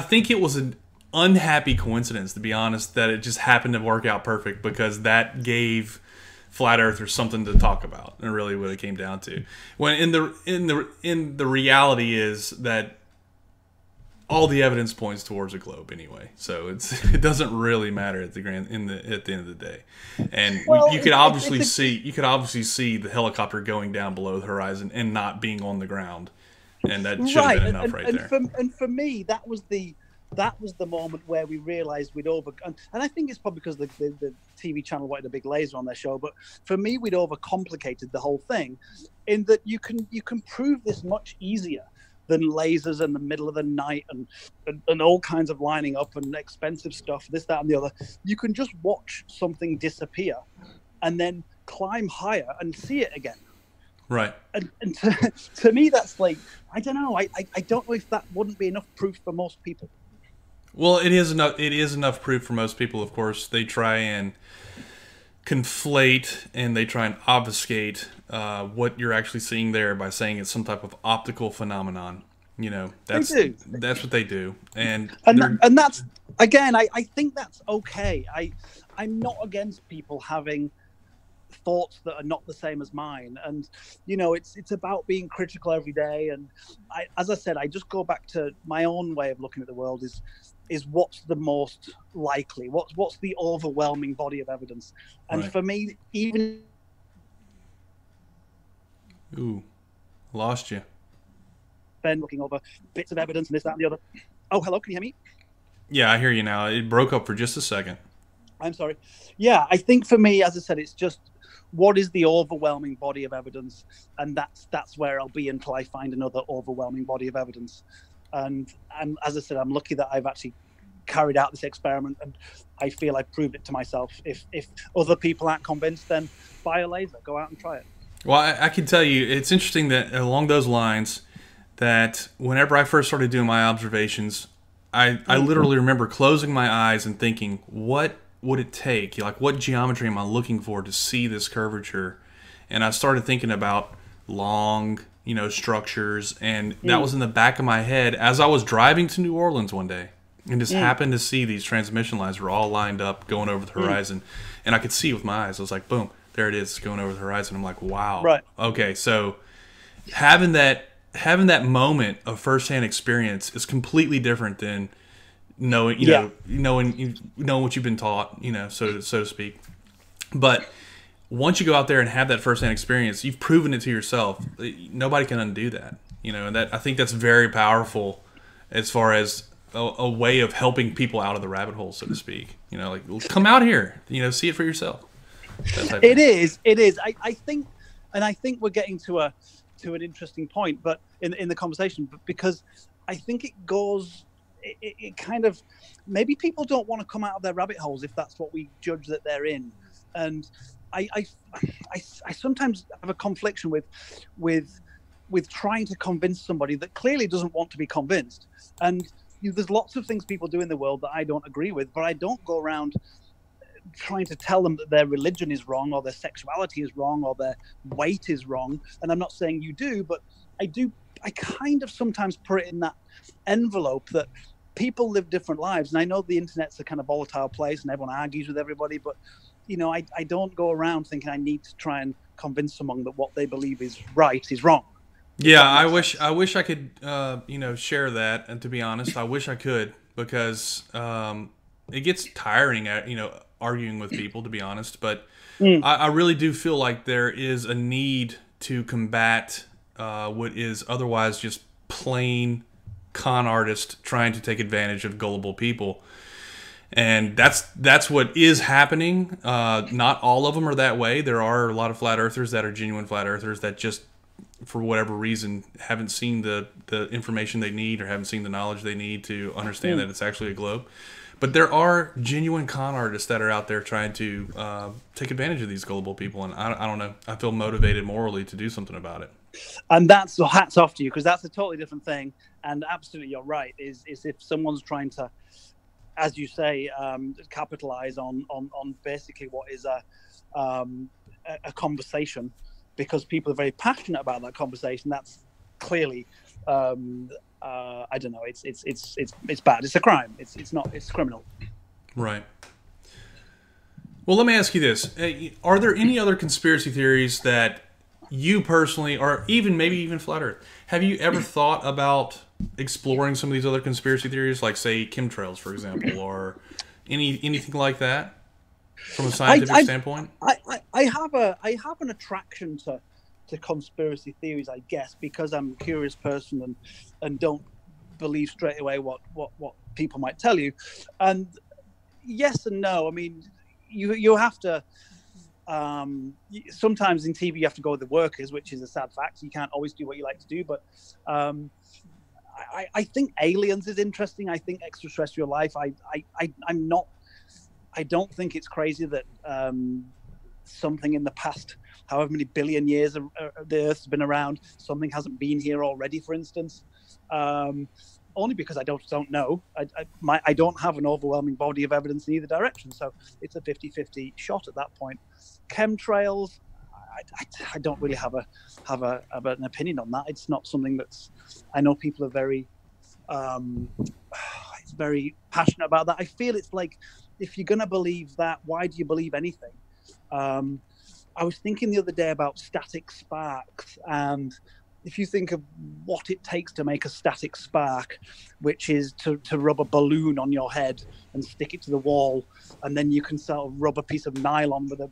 Speaker 2: think it was unhappy coincidence, to be honest, that it just happened to work out perfect, because that gave flat earthers something to talk about, and really what it came down to. When in the reality is that all the evidence points towards a globe anyway, so it doesn't really matter at the end of the day. And
Speaker 1: Well,
Speaker 2: you could obviously see the helicopter going down below the horizon and not being on the ground, and that should have been enough right there.
Speaker 1: And for me, that was the moment where we realized we'd and I think it's probably because the TV channel wanted a big laser on their show, but for me, we'd overcomplicated the whole thing, in that you can prove this much easier than lasers in the middle of the night and all kinds of lining up and expensive stuff, this, that, and the other. You can just watch something disappear and then climb higher and see it again.
Speaker 2: Right.
Speaker 1: And to me, that's like, I don't know. I don't know if that wouldn't be enough proof for most people.
Speaker 2: Well, it is enough proof for most people. Of course, they try and conflate and they try and obfuscate what you're actually seeing there by saying it's some type of optical phenomenon. You know, that's what they do, and
Speaker 1: that's, again, I think that's okay. I'm not against people having thoughts that are not the same as mine, and you know, it's about being critical every day. And as I said, I just go back to my own way of looking at the world. Is what's the most likely? What's the overwhelming body of evidence? And
Speaker 2: right.
Speaker 1: For me, even
Speaker 2: lost you.
Speaker 1: Ben looking over bits of evidence and this, that, and the other. Oh, hello, can you hear me?
Speaker 2: Yeah, I hear you now. It broke up for just a second.
Speaker 1: I'm sorry. Yeah, I think for me, as I said, it's just what is the overwhelming body of evidence, and that's where I'll be until I find another overwhelming body of evidence. And as I said, I'm lucky that I've actually carried out this experiment, and I feel I've proved it to myself. If other people aren't convinced, then buy a laser, go out and try it.
Speaker 2: Well, I can tell you, it's interesting that along those lines, that whenever I first started doing my observations, I literally remember closing my eyes and thinking, what would it take? Like, what geometry am I looking for to see this curvature? And I started thinking about long, structures, and that was in the back of my head as I was driving to New Orleans one day, and just happened to see these transmission lines were all lined up going over the horizon, and I could see with my eyes. I was like, boom, there it is, going over the horizon. I'm like, wow.
Speaker 1: Right.
Speaker 2: Okay, so having that moment of firsthand experience is completely different than knowing what you've been taught, so to speak. But once you go out there and have that firsthand experience, you've proven it to yourself. Nobody can undo that, and that, I think that's very powerful as far as a way of helping people out of the rabbit hole, so to speak. Like, come out here, see it for yourself. It
Speaker 1: is. I think we're getting to an interesting point, but in the conversation, because I think it kind of, maybe people don't want to come out of their rabbit holes if that's what we judge that they're in. And I sometimes have a confliction with trying to convince somebody that clearly doesn't want to be convinced. And there's lots of things people do in the world that I don't agree with, but I don't go around trying to tell them that their religion is wrong, or their sexuality is wrong, or their weight is wrong. And I'm not saying you do, but I kind of sometimes put it in that envelope that people live different lives. And I know the internet's a kind of volatile place and everyone argues with everybody, but I don't go around thinking I need to try and convince someone that what they believe is right is wrong.
Speaker 2: Yeah, I wish I could share that, and to be honest, I wish I could, because it gets tiring arguing with people, to be honest. But I really do feel like there is a need to combat what is otherwise just plain con artist trying to take advantage of gullible people. And that's what is happening. Not all of them are that way. There are a lot of flat earthers that are genuine flat earthers that just, for whatever reason, haven't seen the information they need, or haven't seen the knowledge they need to understand that it's actually a globe. But there are genuine con artists that are out there trying to take advantage of these gullible people, and I don't know. I feel motivated morally to do something about it.
Speaker 1: And that's, so hats off to you, because that's a totally different thing. And absolutely, you're right. Is if someone's trying to, as you say, capitalize on basically what is a conversation, because people are very passionate about that conversation. That's clearly I don't know. It's bad. It's a crime. It's criminal.
Speaker 2: Right. Well, let me ask you this: are there any other conspiracy theories that you personally, or maybe even Flat Earth, have you ever thought about exploring some of these other conspiracy theories, like say chemtrails, for example, or anything like that, from a scientific standpoint?
Speaker 1: I have an attraction to conspiracy theories, I guess, because I'm a curious person and don't believe straight away what people might tell you. And yes and no. I mean, you have to. Sometimes in TV you have to go with the workers, which is a sad fact. You can't always do what you like to do, but I think aliens is interesting. I think extraterrestrial life. I'm not. I don't think it's crazy that something in the past, however many billion years the Earth's been around, something hasn't been here already. For instance, only because I don't know. I don't have an overwhelming body of evidence in either direction, so it's a 50-50 shot at that point. Chemtrails, I don't really have an opinion on that. It's not something that's. I know people are very passionate about that. I feel it's like, if you're gonna believe that, why do you believe anything? I was thinking the other day about static sparks, and if you think of what it takes to make a static spark, which is to rub a balloon on your head and stick it to the wall, and then you can sort of rub a piece of nylon with a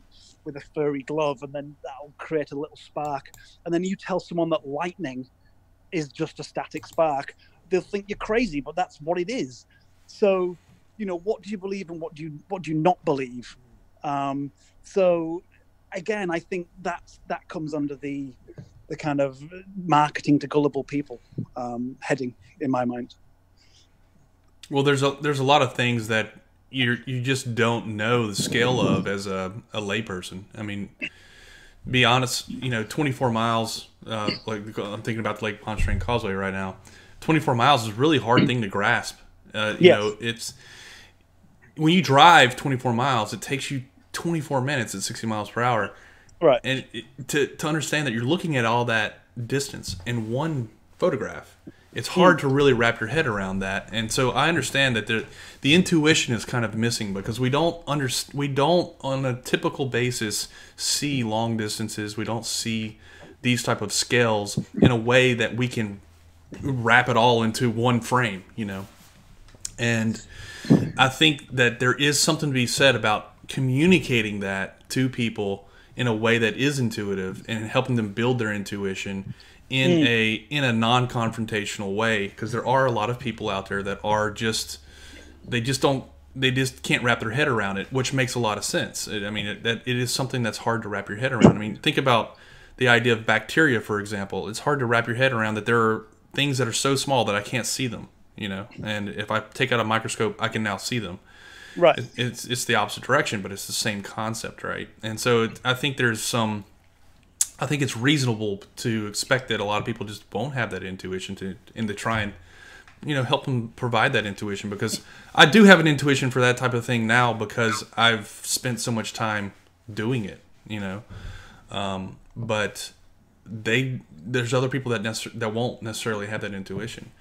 Speaker 1: furry glove, and then that'll create a little spark. And then you tell someone that lightning is just a static spark, they'll think you're crazy, but that's what it is. So, what do you believe and what do you not believe? So again, I think that comes under the kind of marketing to gullible people heading, in my mind.
Speaker 2: Well, there's a lot of things that you just don't know the scale of as a layperson. I mean, be honest, 24 miles, like I'm thinking about the Lake Pontchartrain Causeway right now. 24 miles is a really hard thing to grasp. It's when you drive 24 miles, it takes you 24 minutes at 60 miles per hour.
Speaker 1: Right.
Speaker 2: And to understand that you're looking at all that distance in one photograph, it's hard to really wrap your head around that. And so I understand that the intuition is kind of missing, because we don't on a typical basis see long distances. We don't see these type of scales in a way that we can wrap it all into one frame, And I think that there is something to be said about communicating that to people in a way that is intuitive and helping them build their intuition in a non-confrontational way, because there are a lot of people out there that are they just can't wrap their head around it, which makes a lot of sense. It is something that's hard to wrap your head around. I mean, think about the idea of bacteria, for example. It's hard to wrap your head around that there are things that are so small that I can't see them, and if I take out a microscope, I can now see them.
Speaker 1: Right.
Speaker 2: It's the opposite direction, but it's the same concept, right? And so I think it's reasonable to expect that a lot of people just won't have that intuition to try and, help them provide that intuition, because I do have an intuition for that type of thing now, because I've spent so much time doing it, but there's other people that won't necessarily have that intuition.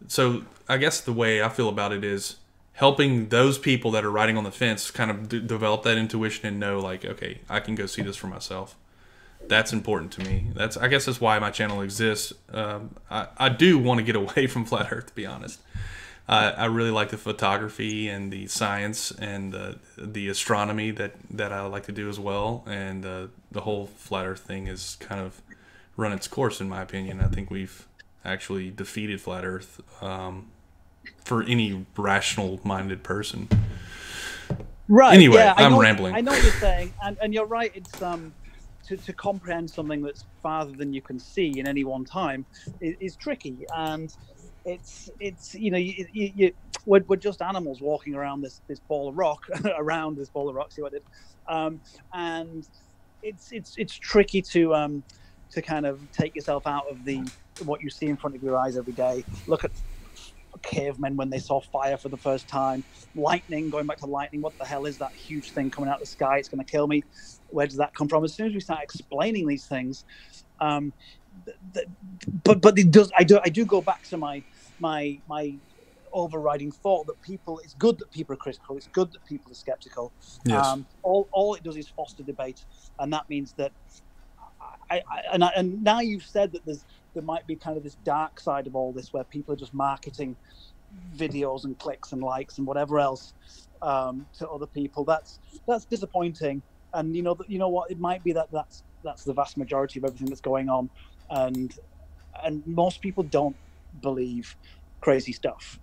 Speaker 2: So I guess the way I feel about it is helping those people that are riding on the fence kind of develop that intuition and know, like, okay, I can go see this for myself. That's important to me. I guess that's why my channel exists. I do want to get away from Flat Earth, to be honest. I really like the photography and the science and the astronomy that I like to do as well. And the whole Flat Earth thing has kind of run its course, in my opinion. I think we've actually defeated Flat Earth for any rational-minded person.
Speaker 1: Right.
Speaker 2: Anyway,
Speaker 1: yeah,
Speaker 2: I'm rambling.
Speaker 1: I know what you're saying, and you're right. It's to comprehend something that's farther than you can see in any one time is tricky, and it's we're just animals walking around this ball of rock around this ball of rock. See what I did? And it's tricky to kind of take yourself out of what you see in front of your eyes every day. Look at cavemen when they saw fire for the first time. Lightning, going back to lightning, what the hell is that huge thing coming out of the sky? It's going to kill me. Where does that come from? As soon as we start explaining these things, but it does. I do go back to my my overriding thought that it's good that people are critical. It's good that people are skeptical.
Speaker 2: Yes.
Speaker 1: All it does is foster debate, and that means that and now you've said that there might be kind of this dark side of all this where people are just marketing videos and clicks and likes and whatever else to other people. That's disappointing. And you know what? It might be that's the vast majority of everything that's going on, and most people don't believe crazy stuff.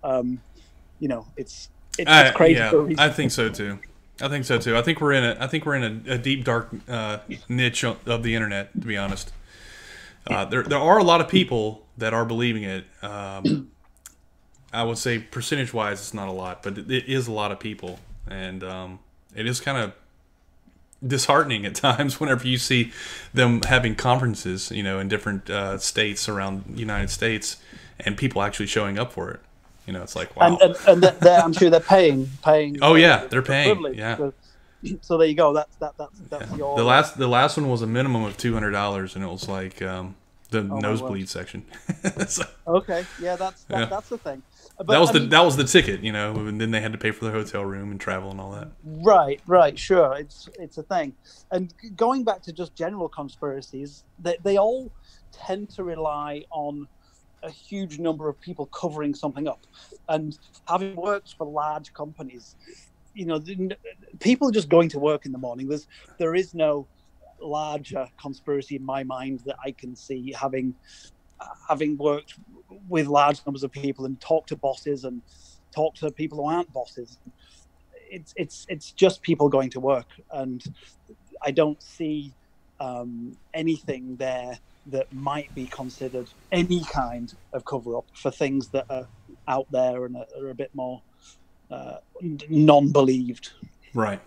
Speaker 1: It's crazy.
Speaker 2: Yeah, I think so too. I think we're in a deep dark niche of the internet. To be honest, there are a lot of people that are believing it. I would say percentage wise, it's not a lot, but it is a lot of people, and it is kind of disheartening at times whenever you see them having conferences, in different states around the United States, and people actually showing up for it. It's like, wow.
Speaker 1: And I'm sure they're paying.
Speaker 2: Oh yeah, they're paying. Yeah.
Speaker 1: So there you go. That's your.
Speaker 2: The last one was a minimum of $200, and it was like the nosebleed section.
Speaker 1: Okay, yeah, that's the thing. But,
Speaker 2: that was the ticket, and then they had to pay for the hotel room and travel and all that.
Speaker 1: Right, sure. It's a thing. And going back to just general conspiracies, they all tend to rely on a huge number of people covering something up. And having worked for large companies, people are just going to work in the morning. There is no larger conspiracy in my mind that I can see, having worked with large numbers of people and talked to bosses and talked to people who aren't bosses. It's just people going to work, and I don't see anything there that might be considered any kind of cover-up for things that are out there and are a bit more non-believed.
Speaker 2: Right.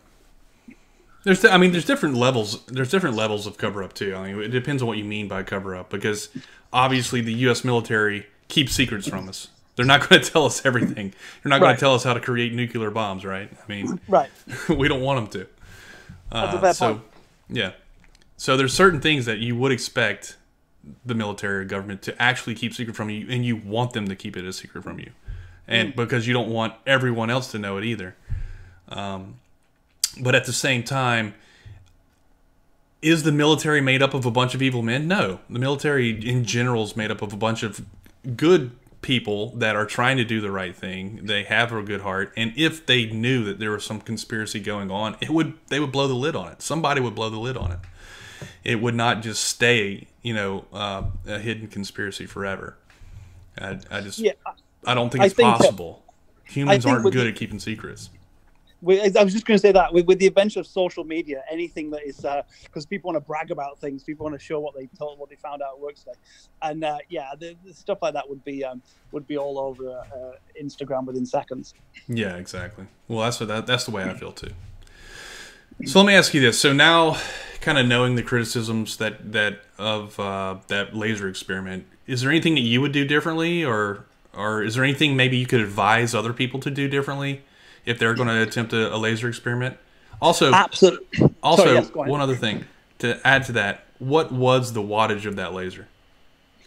Speaker 2: There's different levels. There's different levels of cover-up too. It depends on what you mean by cover-up, because obviously the U.S. military keeps secrets from us. They're not going to tell us everything. They're not going to tell us how to create nuclear bombs, right?
Speaker 1: Right.
Speaker 2: We don't want them to.
Speaker 1: That's a fair point.
Speaker 2: Yeah. So there's certain things that you would expect the military or government to actually keep secret from you, and you want them to keep it a secret from you, and because you don't want everyone else to know it either. But at the same time, is the military made up of a bunch of evil men? No. The military in general is made up of a bunch of good people that are trying to do the right thing. They have a good heart, and if they knew that there was some conspiracy going on, they would blow the lid on it. Somebody would blow the lid on it. It would not just stay, a hidden conspiracy forever. I don't think it's possible. Humans aren't good at keeping secrets.
Speaker 1: I was just going to say that with the adventure of social media, anything that is because people want to brag about things, people want to show what they found out at work today, and the stuff like that would be all over Instagram within seconds.
Speaker 2: Yeah, exactly. Well, that's the way I feel too. So let me ask you this: so now, kind of knowing the criticisms that laser experiment, is there anything that you would do differently, or is there anything maybe you could advise other people to do differently if they're going to attempt a laser experiment? Also,
Speaker 1: absolutely.
Speaker 2: Also, yes, one other thing to add to that: what was the wattage of that laser?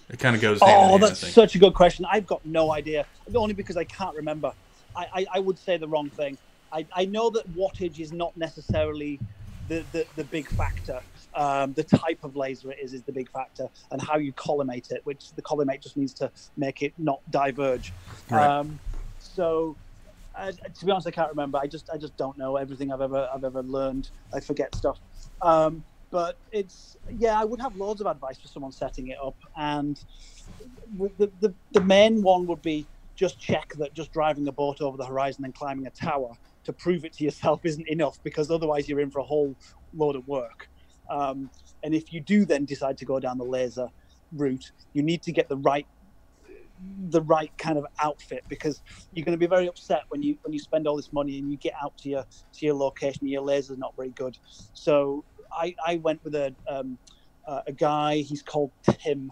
Speaker 2: It kind of goes hand in hand,
Speaker 1: that's such a good question. I've got no idea, only because I can't remember. I would say the wrong thing. I know that wattage is not necessarily the big factor. The type of laser it is the big factor, and how you collimate it, which the collimate just needs to make it not diverge. Right. To be honest, I can't remember. I just don't know everything I've ever learned. I forget stuff. But I would have loads of advice for someone setting it up, and the main one would be just check that just driving a boat over the horizon and climbing a tower to prove it to yourself isn't enough, because otherwise you're in for a whole load of work. And if you do then decide to go down the laser route, you need to get the right kind of outfit, because you're going to be very upset when you spend all this money and you get out to your location and your laser's not very good. So I went with a guy. He's called Tim,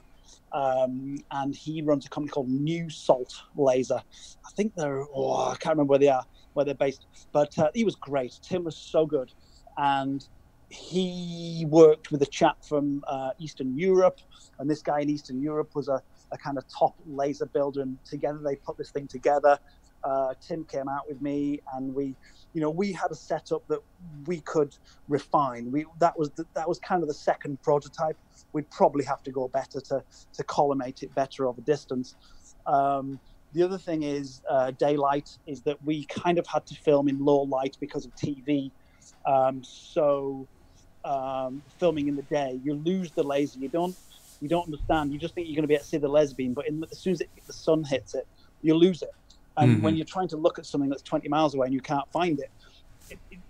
Speaker 1: and he runs a company called New Salt Laser. I think I can't remember where they're based, but he was great. Tim was so good, and he worked with a chap from Eastern Europe, and this guy in Eastern Europe was a kind of top laser builder, and together they put this thing together. Tim came out with me, and we had a setup that we could refine. That was kind of the second prototype. We'd probably have to go better to collimate it better over distance. The other thing is daylight, is that we kind of had to film in low light because of TV. Filming in the day, you lose the laser. You don't understand. You just think you're going to be able to see the laser beam, but as soon as the sun hits it, you lose it. And when you're trying to look at something that's 20 miles away and you can't find it,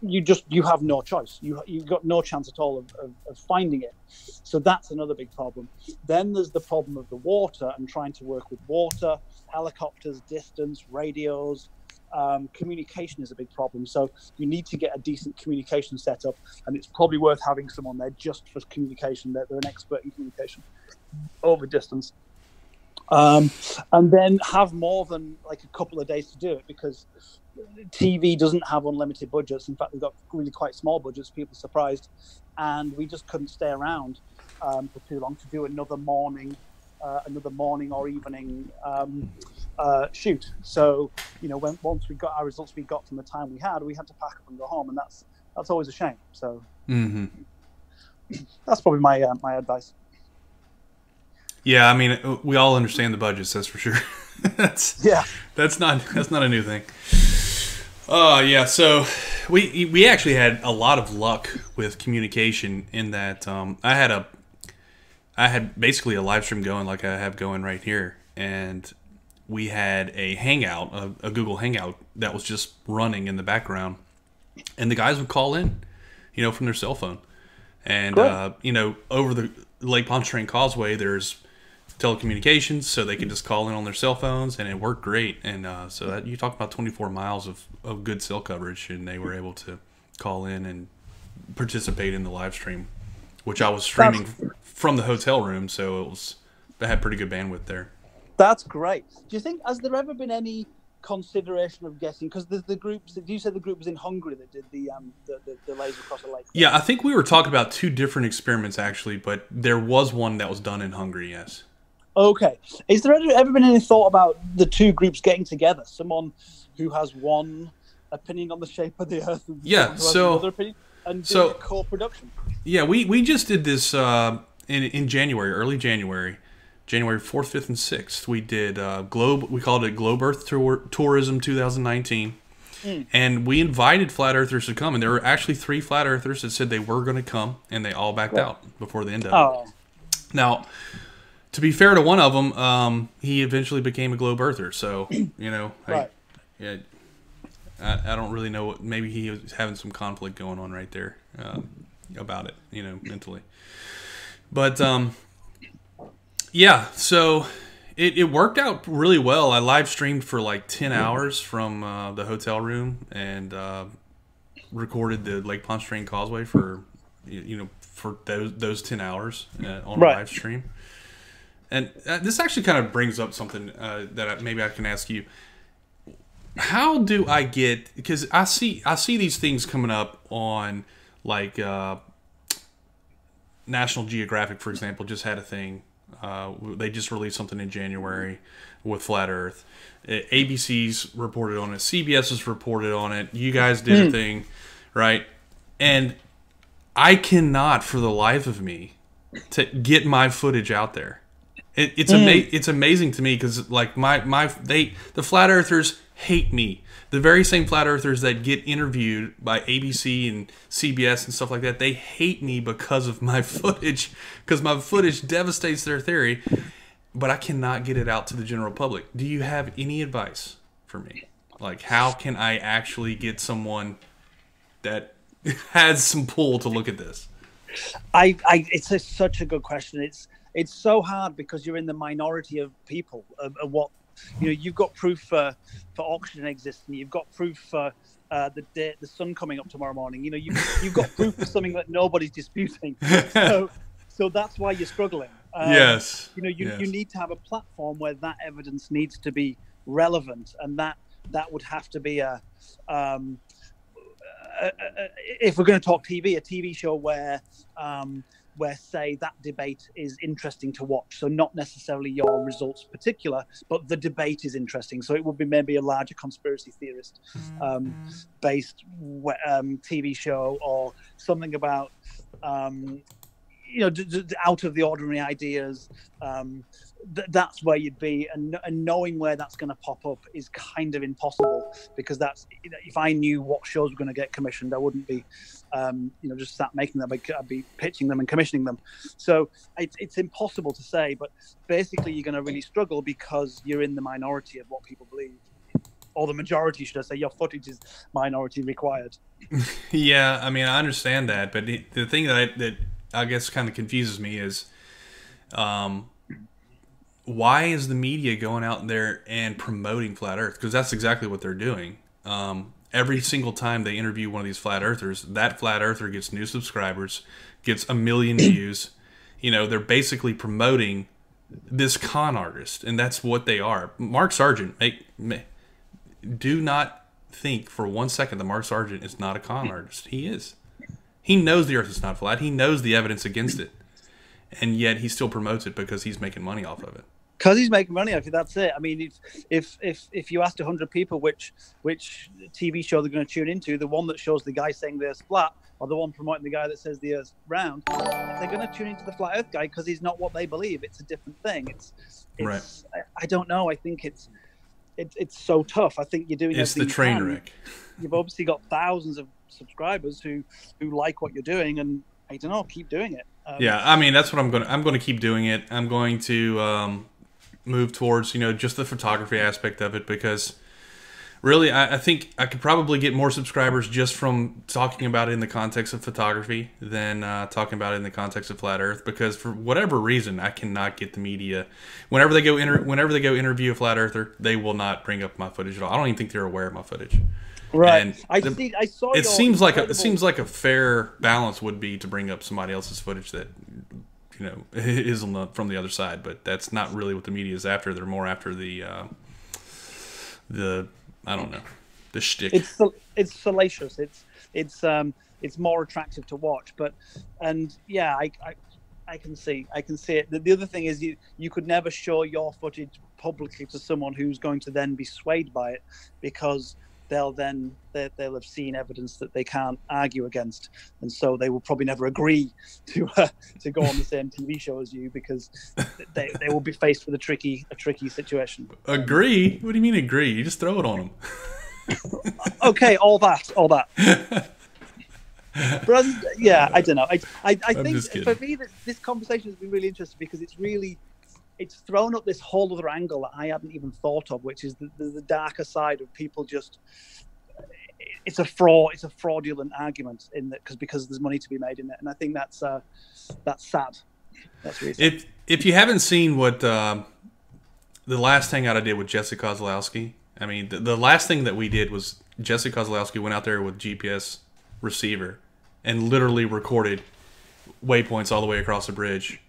Speaker 1: you have no choice. You've got no chance at all of finding it. So that's another big problem. Then there's the problem of the water and trying to work with water, helicopters, distance, radios. Communication is a big problem. So you need to get a decent communication set up, and it's probably worth having someone there just for communication. They're an expert in communication over distance. And then have more than like a couple of days to do it, because TV doesn't have unlimited budgets. In fact, they've got really quite small budgets. People are surprised. And we just couldn't stay around for too long to do another morning or evening shoot. So, once we got our results we got from the time we had to pack up and go home, and that's always a shame. So that's probably my advice.
Speaker 2: Yeah, I mean, we all understand the budgets, that's for sure. That's not a new thing. Yeah, so we actually had a lot of luck with communication in that I had basically a live stream going like I have going right here, and we had a Hangout, a Google Hangout that was just running in the background, and the guys would call in, from their cell phone, and over the Lake Pontchartrain Causeway, there's telecommunications, so they could just call in on their cell phones, and it worked great. And so that, you talk about 24 miles of good cell coverage, and they were able to call in and participate in the live stream, which I was streaming from the hotel room, so I had pretty good bandwidth there.
Speaker 1: That's great. Do you think, has there ever been any consideration of getting, because the groups, did you say the group was in Hungary that did the laser across the lake?
Speaker 2: Yeah, I think we were talking about two different experiments actually, but there was one that was done in Hungary, yes. Okay.
Speaker 1: Is there ever been any thought about the two groups getting together? Someone who has one opinion on the shape of the Earth, and another opinion, and doing a co-production?
Speaker 2: Yeah, we just did this in January, early January 4th, 5th, and 6th. We did we called it Globe Earth Tourism 2019. And we invited flat earthers to come, and there were actually 3 flat earthers that said they were going to come, and they all backed out before the end of it. Now, to be fair to one of them, he eventually became a globe earther. So, I don't really know what. Maybe he was having some conflict going on right there about it, mentally. But so it worked out really well. I live streamed for like 10 hours from the hotel room and recorded the Lake Pontchartrain Causeway for those 10 hours on a live stream. And this actually kind of brings up something that maybe I can ask you. How do I get? Because I see these things coming up on like National Geographic, for example, just had a thing. They just released something in January with Flat Earth. ABC's reported on it. CBS has reported on it. You guys did a thing, right? And I cannot, for the life of me, to get my footage out there. It's amazing to me because like the flat earthers hate me. The very same flat earthers that get interviewed by ABC and CBS and stuff like that, they hate me because of my footage, because my footage devastates their theory, but I cannot get it out to the general public. Do you have any advice for me? Like, how can I actually get someone that has some pull to look at this?
Speaker 1: It's such a good question. It's so hard because you're in the minority of people of what, you've got proof for oxygen existing. You've got proof for the sun coming up tomorrow morning. You've got proof for something that nobody's disputing. So that's why you're struggling.
Speaker 2: Yes.
Speaker 1: You need to have a platform where that evidence needs to be relevant, and that would have to be if we're going to talk TV, a TV show where where say that debate is interesting to watch. So not necessarily your results particular, but the debate is interesting. So it would be maybe a larger conspiracy theorist based TV show, or something about out of the ordinary ideas. That's where you'd be, and knowing where that's going to pop up is kind of impossible, because that's, if I knew what shows were going to get commissioned, I wouldn't be just sat making them. I'd be pitching them and commissioning them. So it's impossible to say, but basically you're going to really struggle because you're in the minority of what people believe, or the majority, should I say. Your footage is minority required.
Speaker 2: Yeah, I mean, I understand that, but the thing that I guess kind of confuses me is, why is the media going out there and promoting Flat Earth? Because that's exactly what they're doing. Every single time they interview one of these Flat Earthers, that Flat Earther gets new subscribers, gets 1 million views. They're basically promoting this con artist, and that's what they are. Mark Sargent, do not think for 1 second that Mark Sargent is not a con artist. He is. He knows the Earth is not flat. He knows the evidence against it, and yet he still promotes it because he's making money off of it.
Speaker 1: Because he's making money off it. That's it. I mean, if you asked 100 people which TV show they're going to tune into, the one that shows the guy saying the Earth's flat, or the one promoting the guy that says the Earth's round, they're going to tune into the Flat Earth guy because he's not what they believe. It's a different thing. It's
Speaker 2: right.
Speaker 1: I don't know. I think it's so tough. I think you're doing.
Speaker 2: It's the train wreck.
Speaker 1: You've obviously got thousands of subscribers who like what you're doing, and I don't know, keep doing it.
Speaker 2: Yeah, I mean, that's what I'm going to keep doing it. I'm going to move towards just the photography aspect of it, because really I think I could probably get more subscribers just from talking about it in the context of photography than talking about it in the context of Flat Earth, because for whatever reason I cannot get the media, whenever they go interview a Flat Earther, they will not bring up my footage at all. I don't even think they're aware of my footage.
Speaker 1: Right.
Speaker 2: And
Speaker 1: I saw
Speaker 2: it seems like a fair balance would be to bring up somebody else's footage that is from the other side, but that's not really what the media is after. They're more after the I don't know, the shtick.
Speaker 1: It's salacious. It's more attractive to watch. But yeah, I can see it. The other thing is you could never show your footage publicly to someone who's going to then be swayed by it, because they'll have seen evidence that they can't argue against, and so they will probably never agree to go on the same TV show as you, because they will be faced with a tricky situation.
Speaker 2: Agree? What do you mean agree? You just throw it on them.
Speaker 1: Okay, all that. But yeah, I don't know. I think for me this conversation has been really interesting, because it's thrown up this whole other angle that I hadn't even thought of, which is the darker side of people just. It's a fraudulent argument in that, because there's money to be made in it, and I think that's sad. That's really sad.
Speaker 2: If you haven't seen what the last hangout I did with Jesse Kozlowski, I mean the last thing that we did was Jesse Kozlowski went out there with GPS receiver and literally recorded waypoints all the way across the bridge.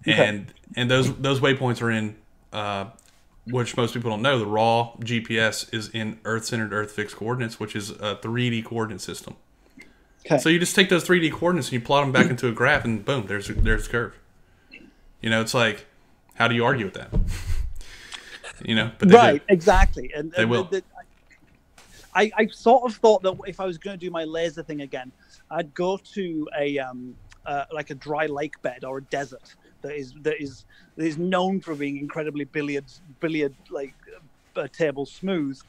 Speaker 2: Okay. And those waypoints are in, which most people don't know, the raw GPS is in Earth-centered, Earth-fixed coordinates, which is a 3D coordinate system. Okay. So you just take those 3D coordinates and you plot them back into a graph, and boom, there's a curve. It's like, how do you argue with that? But
Speaker 1: right, exactly. And
Speaker 2: they will.
Speaker 1: I sort of thought that if I was going to do my laser thing again, I'd go to like a dry lake bed or a desert that is known for being incredibly billiard like table smooth,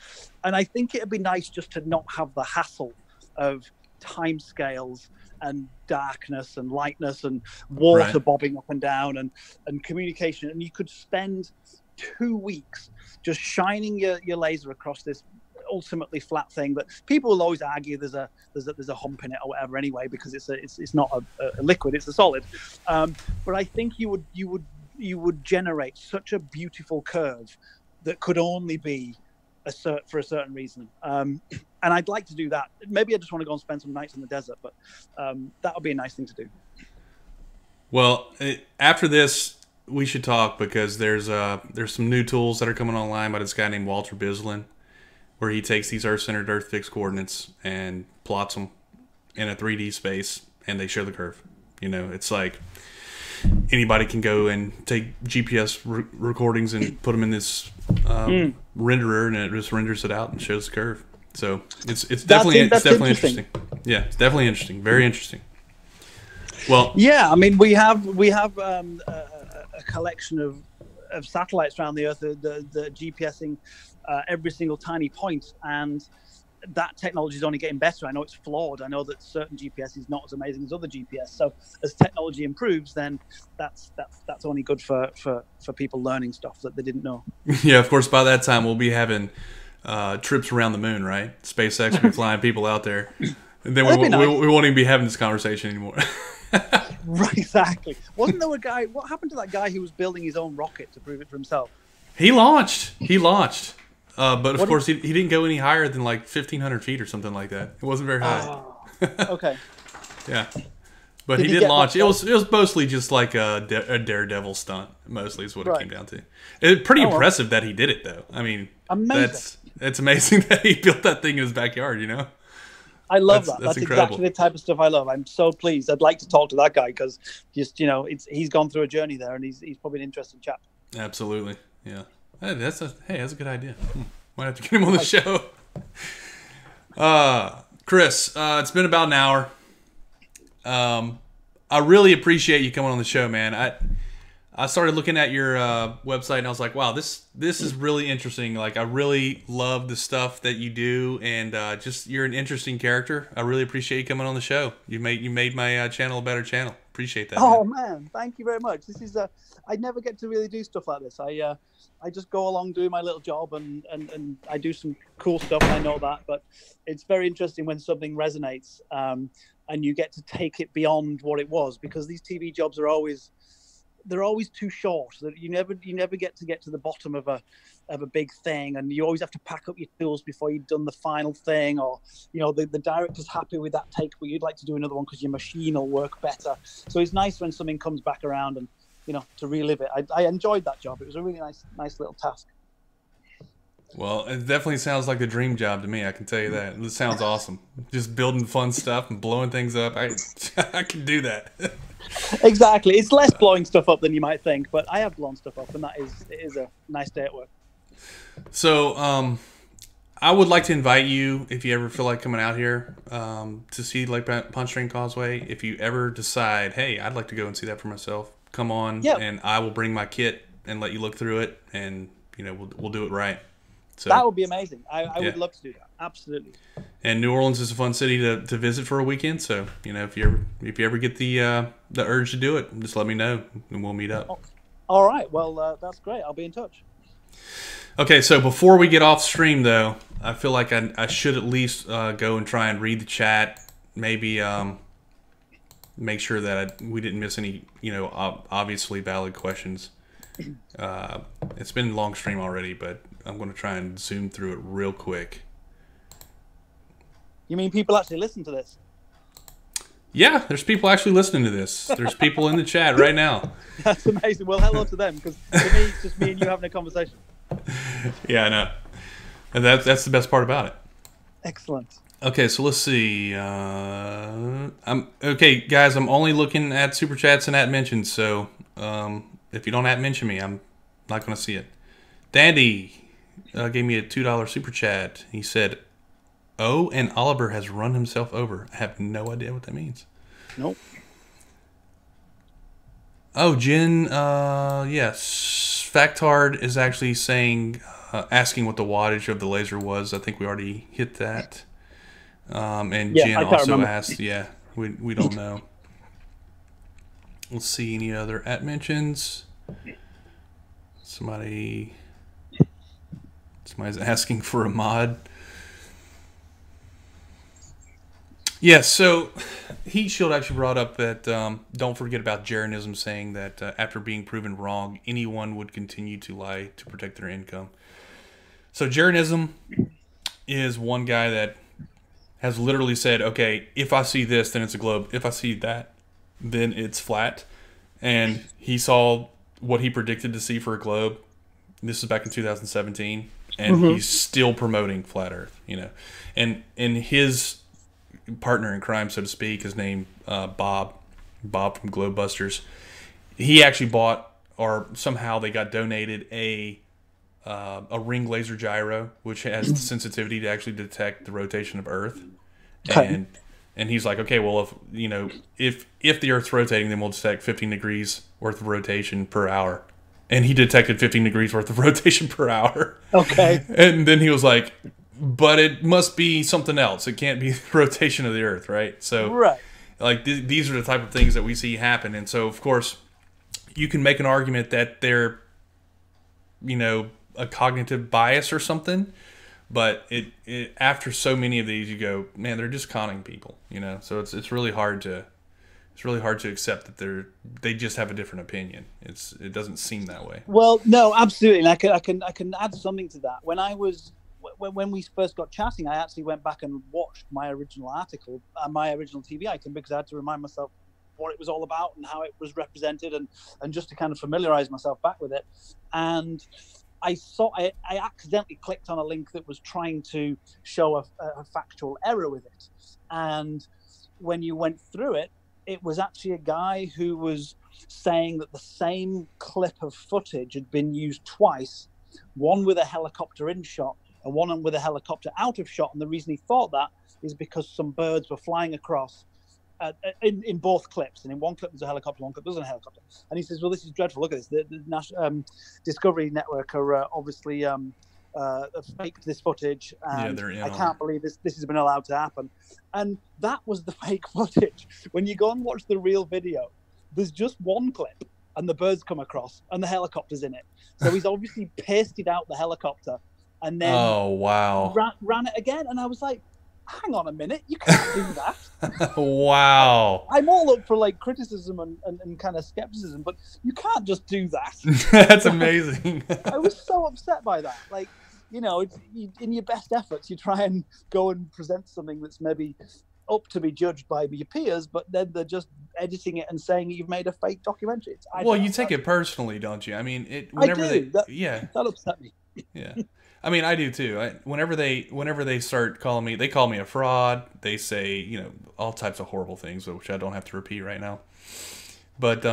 Speaker 1: and I think it'd be nice just to not have the hassle of time scales and darkness and lightness and water bobbing up and down and communication, and you could spend 2 weeks just shining your laser across this ultimately flat thing that people will always argue there's a hump in it or whatever anyway, because it's not a liquid, it's a solid, but I think you would generate such a beautiful curve that could only be for a certain reason, and I'd like to do that. Maybe I just want to go and spend some nights in the desert, but that would be a nice thing to do.
Speaker 2: Well, after this we should talk, because there's some new tools that are coming online by this guy named Walter Bislin, where he takes these Earth-centered, Earth-fixed coordinates and plots them in a 3D space, and they show the curve. It's like, anybody can go and take GPS recordings and put them in this renderer, and it just renders it out and shows the curve. So it's definitely interesting. Yeah, it's definitely interesting. Very interesting. Well,
Speaker 1: yeah, I mean, we have a collection of satellites around the Earth, the GPSing every single tiny point, and that technology is only getting better. I know it's flawed. I know that certain GPS is not as amazing as other GPS. So as technology improves, then that's only good for people learning stuff that they didn't know.
Speaker 2: Yeah, of course. By that time, we'll be having trips around the moon, right? SpaceX will be flying people out there. And then we won't even be having this conversation anymore.
Speaker 1: Right, exactly. Wasn't there a guy? What happened to that guy who was building his own rocket to prove it for himself?
Speaker 2: He launched. But of course, he didn't go any higher than like 1,500 feet or something like that. It wasn't very high.
Speaker 1: Oh, okay.
Speaker 2: Yeah. But he did launch. It was mostly just like a daredevil stunt. Mostly is what it came down to. It's pretty impressive that he did it, though. I mean,
Speaker 1: amazing.
Speaker 2: It's amazing that he built that thing in his backyard, you know?
Speaker 1: I love that. That's
Speaker 2: incredible.
Speaker 1: Exactly the type of stuff I love. I'm so pleased. I'd like to talk to that guy because he's gone through a journey there, and he's probably an interesting chap.
Speaker 2: Absolutely. Yeah. That's a good idea. Might have to get him on the show. Chris, it's been about an hour. I really appreciate you coming on the show, man. I started looking at your website and I was like, wow, this is really interesting. Like, I really love the stuff that you do, and just you're an interesting character. I really appreciate you coming on the show. You made my channel a better channel. Appreciate that.
Speaker 1: Oh man, thank you very much. This is I never get to really do stuff like this. I just go along doing my little job and I do some cool stuff. I know that, but it's very interesting when something resonates and you get to take it beyond what it was, because these TV jobs are always too short. That you never get to the bottom of a big thing, and you always have to pack up your tools before you've done the final thing, or the director's happy with that take, but you'd like to do another one because your machine will work better. So it's nice when something comes back around and to relive it. I enjoyed that job. It was a really nice little task.
Speaker 2: Well, it definitely sounds like a dream job to me. I can tell you that. It sounds awesome. Just building fun stuff and blowing things up. I can do that.
Speaker 1: Exactly. It's less blowing stuff up than you might think, but I have blown stuff up, and it is a nice day at work.
Speaker 2: So, I would like to invite you, if you ever feel like coming out here, to see Lake Pontchartrain Causeway. If you ever decide, hey, I'd like to go and see that for myself, come on, and I will bring my kit and let you look through it, and we'll do it right. So
Speaker 1: that would be amazing. I would love to do that. Absolutely.
Speaker 2: And New Orleans is a fun city to visit for a weekend. So if you ever get the urge to do it, just let me know and we'll meet up.
Speaker 1: All right. Well, that's great. I'll be in touch.
Speaker 2: Okay. So before we get off stream, though, I feel like I should at least go and try and read the chat. Maybe make sure that we didn't miss any obviously valid questions. It's been a long stream already, but I'm going to try and zoom through it real quick.
Speaker 1: You mean people actually listen to this?
Speaker 2: Yeah, there's people actually listening to this. There's people in the chat right now.
Speaker 1: That's amazing. Well, hello to them, because to me, it's just me and you having a conversation.
Speaker 2: Yeah, I know. And that's the best part about it.
Speaker 1: Excellent.
Speaker 2: Okay, so let's see. Okay, guys, I'm only looking at super chats and at mentions, so if you don't at mention me, I'm not going to see it. Dandy gave me a $2 super chat. He said, "Oh, and Oliver has run himself over." I have no idea what that means.
Speaker 1: Nope.
Speaker 2: Oh, Jen, yes. Factard is actually saying, asking what the wattage of the laser was. I think we already hit that. And
Speaker 1: yeah,
Speaker 2: Jen also asked, we don't know. Let's see any other at mentions. Somebody's asking for a mod. Yes, so Heat Shield actually brought up that don't forget about Jeranism, saying that after being proven wrong, anyone would continue to lie to protect their income. So Jeranism is one guy that has literally said, okay, if I see this, then it's a globe. If I see that, then it's flat. And he saw what he predicted to see for a globe. This is back in 2017. And he's still promoting flat Earth, And his partner in crime, so to speak, his name Bob from Globebusters. he actually bought, or somehow they got donated a ring laser gyro, which has the sensitivity to actually detect the rotation of Earth.
Speaker 1: Okay.
Speaker 2: And he's like, okay, well, if the Earth's rotating, then we'll detect 15 degrees worth of rotation per hour. And he detected 15 degrees worth of rotation per hour.
Speaker 1: Okay.
Speaker 2: And then he was like, but it must be something else. It can't be the rotation of the Earth, right? So,
Speaker 1: Right.
Speaker 2: like, these are the type of things that we see happen. And so, of course, you can make an argument that they're, a cognitive bias or something. But it after so many of these, you go, man, they're just conning people, So it's really hard to accept that they just have a different opinion. It doesn't seem that way.
Speaker 1: Well, no, absolutely. And I can add something to that. When we first got chatting, I actually went back and watched my original article, my original TV item, because I had to remind myself what it was all about and how it was represented, and just to kind of familiarize myself back with it. And I accidentally clicked on a link that was trying to show a factual error with it. And when you went through it, it was actually a guy who was saying that the same clip of footage had been used twice, one with a helicopter in shot and one with a helicopter out of shot. And the reason he thought that is because some birds were flying across in both clips, and in one clip there's a helicopter, one clip there's a helicopter. And he says, well, this is dreadful, look at this, the National Discovery Network are obviously faked this footage, and I can't believe this has been allowed to happen. And that was the fake footage. When you go and watch the real video, there's just one clip and the birds come across and the helicopter's in it. So he's obviously pasted out the helicopter and then ran it again. And I was like, hang on a minute, you can't do that.
Speaker 2: Wow.
Speaker 1: I'm all up for like criticism and kind of skepticism, but you can't just do that.
Speaker 2: That's amazing.
Speaker 1: I was so upset by that. Like, in your best efforts, you try and go and present something that's maybe up to be judged by your peers, but then they're just editing it and saying you've made a fake documentary.
Speaker 2: You take it personally, don't you? I mean,
Speaker 1: that upset me.
Speaker 2: Yeah. I mean, I do too. Whenever they start calling me, they call me a fraud. They say, all types of horrible things, which I don't have to repeat right now. But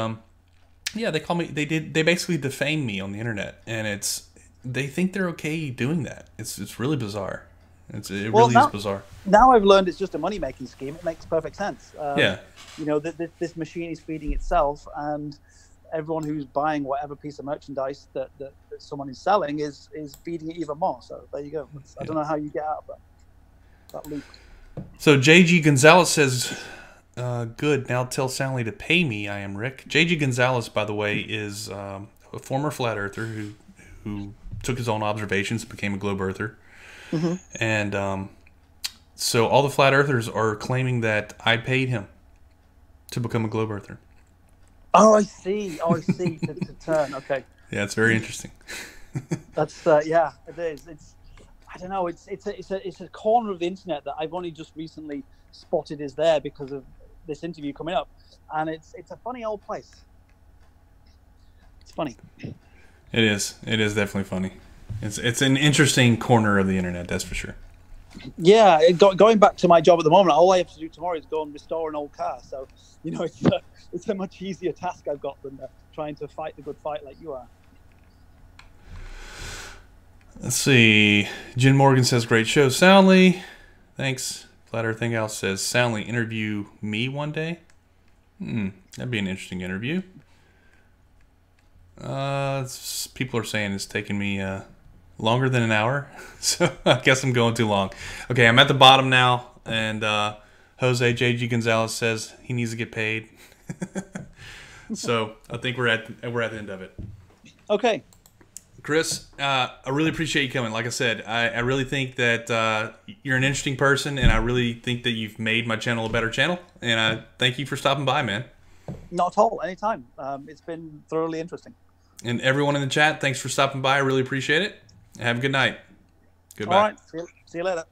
Speaker 2: they call me. They basically defame me on the internet, and they think they're okay doing that. It's really bizarre. It really is bizarre.
Speaker 1: Now I've learned it's just a money making scheme. It makes perfect sense.
Speaker 2: Yeah.
Speaker 1: This machine is feeding itself, and everyone who's buying whatever piece of merchandise that someone is selling is feeding it even more. So there you go. I don't know how you get out of that loop.
Speaker 2: So JG Gonzalez says, good, now tell Soundly to pay me. I am Rick. JG Gonzalez, by the way, is a former flat earther who took his own observations and became a globe earther. Mm-hmm. And so all the flat earthers are claiming that I paid him to become a globe earther.
Speaker 1: Oh, I see. to turn. Okay.
Speaker 2: Yeah, it's very interesting.
Speaker 1: That's it is. I don't know. It's a corner of the internet that I've only just recently spotted is there because of this interview coming up, and it's a funny old place. It's funny.
Speaker 2: It is. It is definitely funny. It's an interesting corner of the internet, that's for sure.
Speaker 1: Yeah, going back to my job at the moment, all I have to do tomorrow is go and restore an old car. So, it's a much easier task I've got than trying to fight the good fight like you are.
Speaker 2: Let's see. Jen Morgan says, great show, Soundly. Thanks. Flat Earth Thing Else says, Soundly, interview me one day. That'd be an interesting interview. People are saying it's taking me longer than an hour, so I guess I'm going too long. Okay, I'm at the bottom now, and Jose JG Gonzalez says he needs to get paid. So I think we're at the end of it.
Speaker 1: Okay,
Speaker 2: Chris, I really appreciate you coming. Like I said, I really think that you're an interesting person, and I really think that you've made my channel a better channel. And I thank you for stopping by, man.
Speaker 1: Not at all. Anytime. It's been thoroughly interesting.
Speaker 2: And everyone in the chat, thanks for stopping by. I really appreciate it. Have a good night. Goodbye.
Speaker 1: All right. See you later.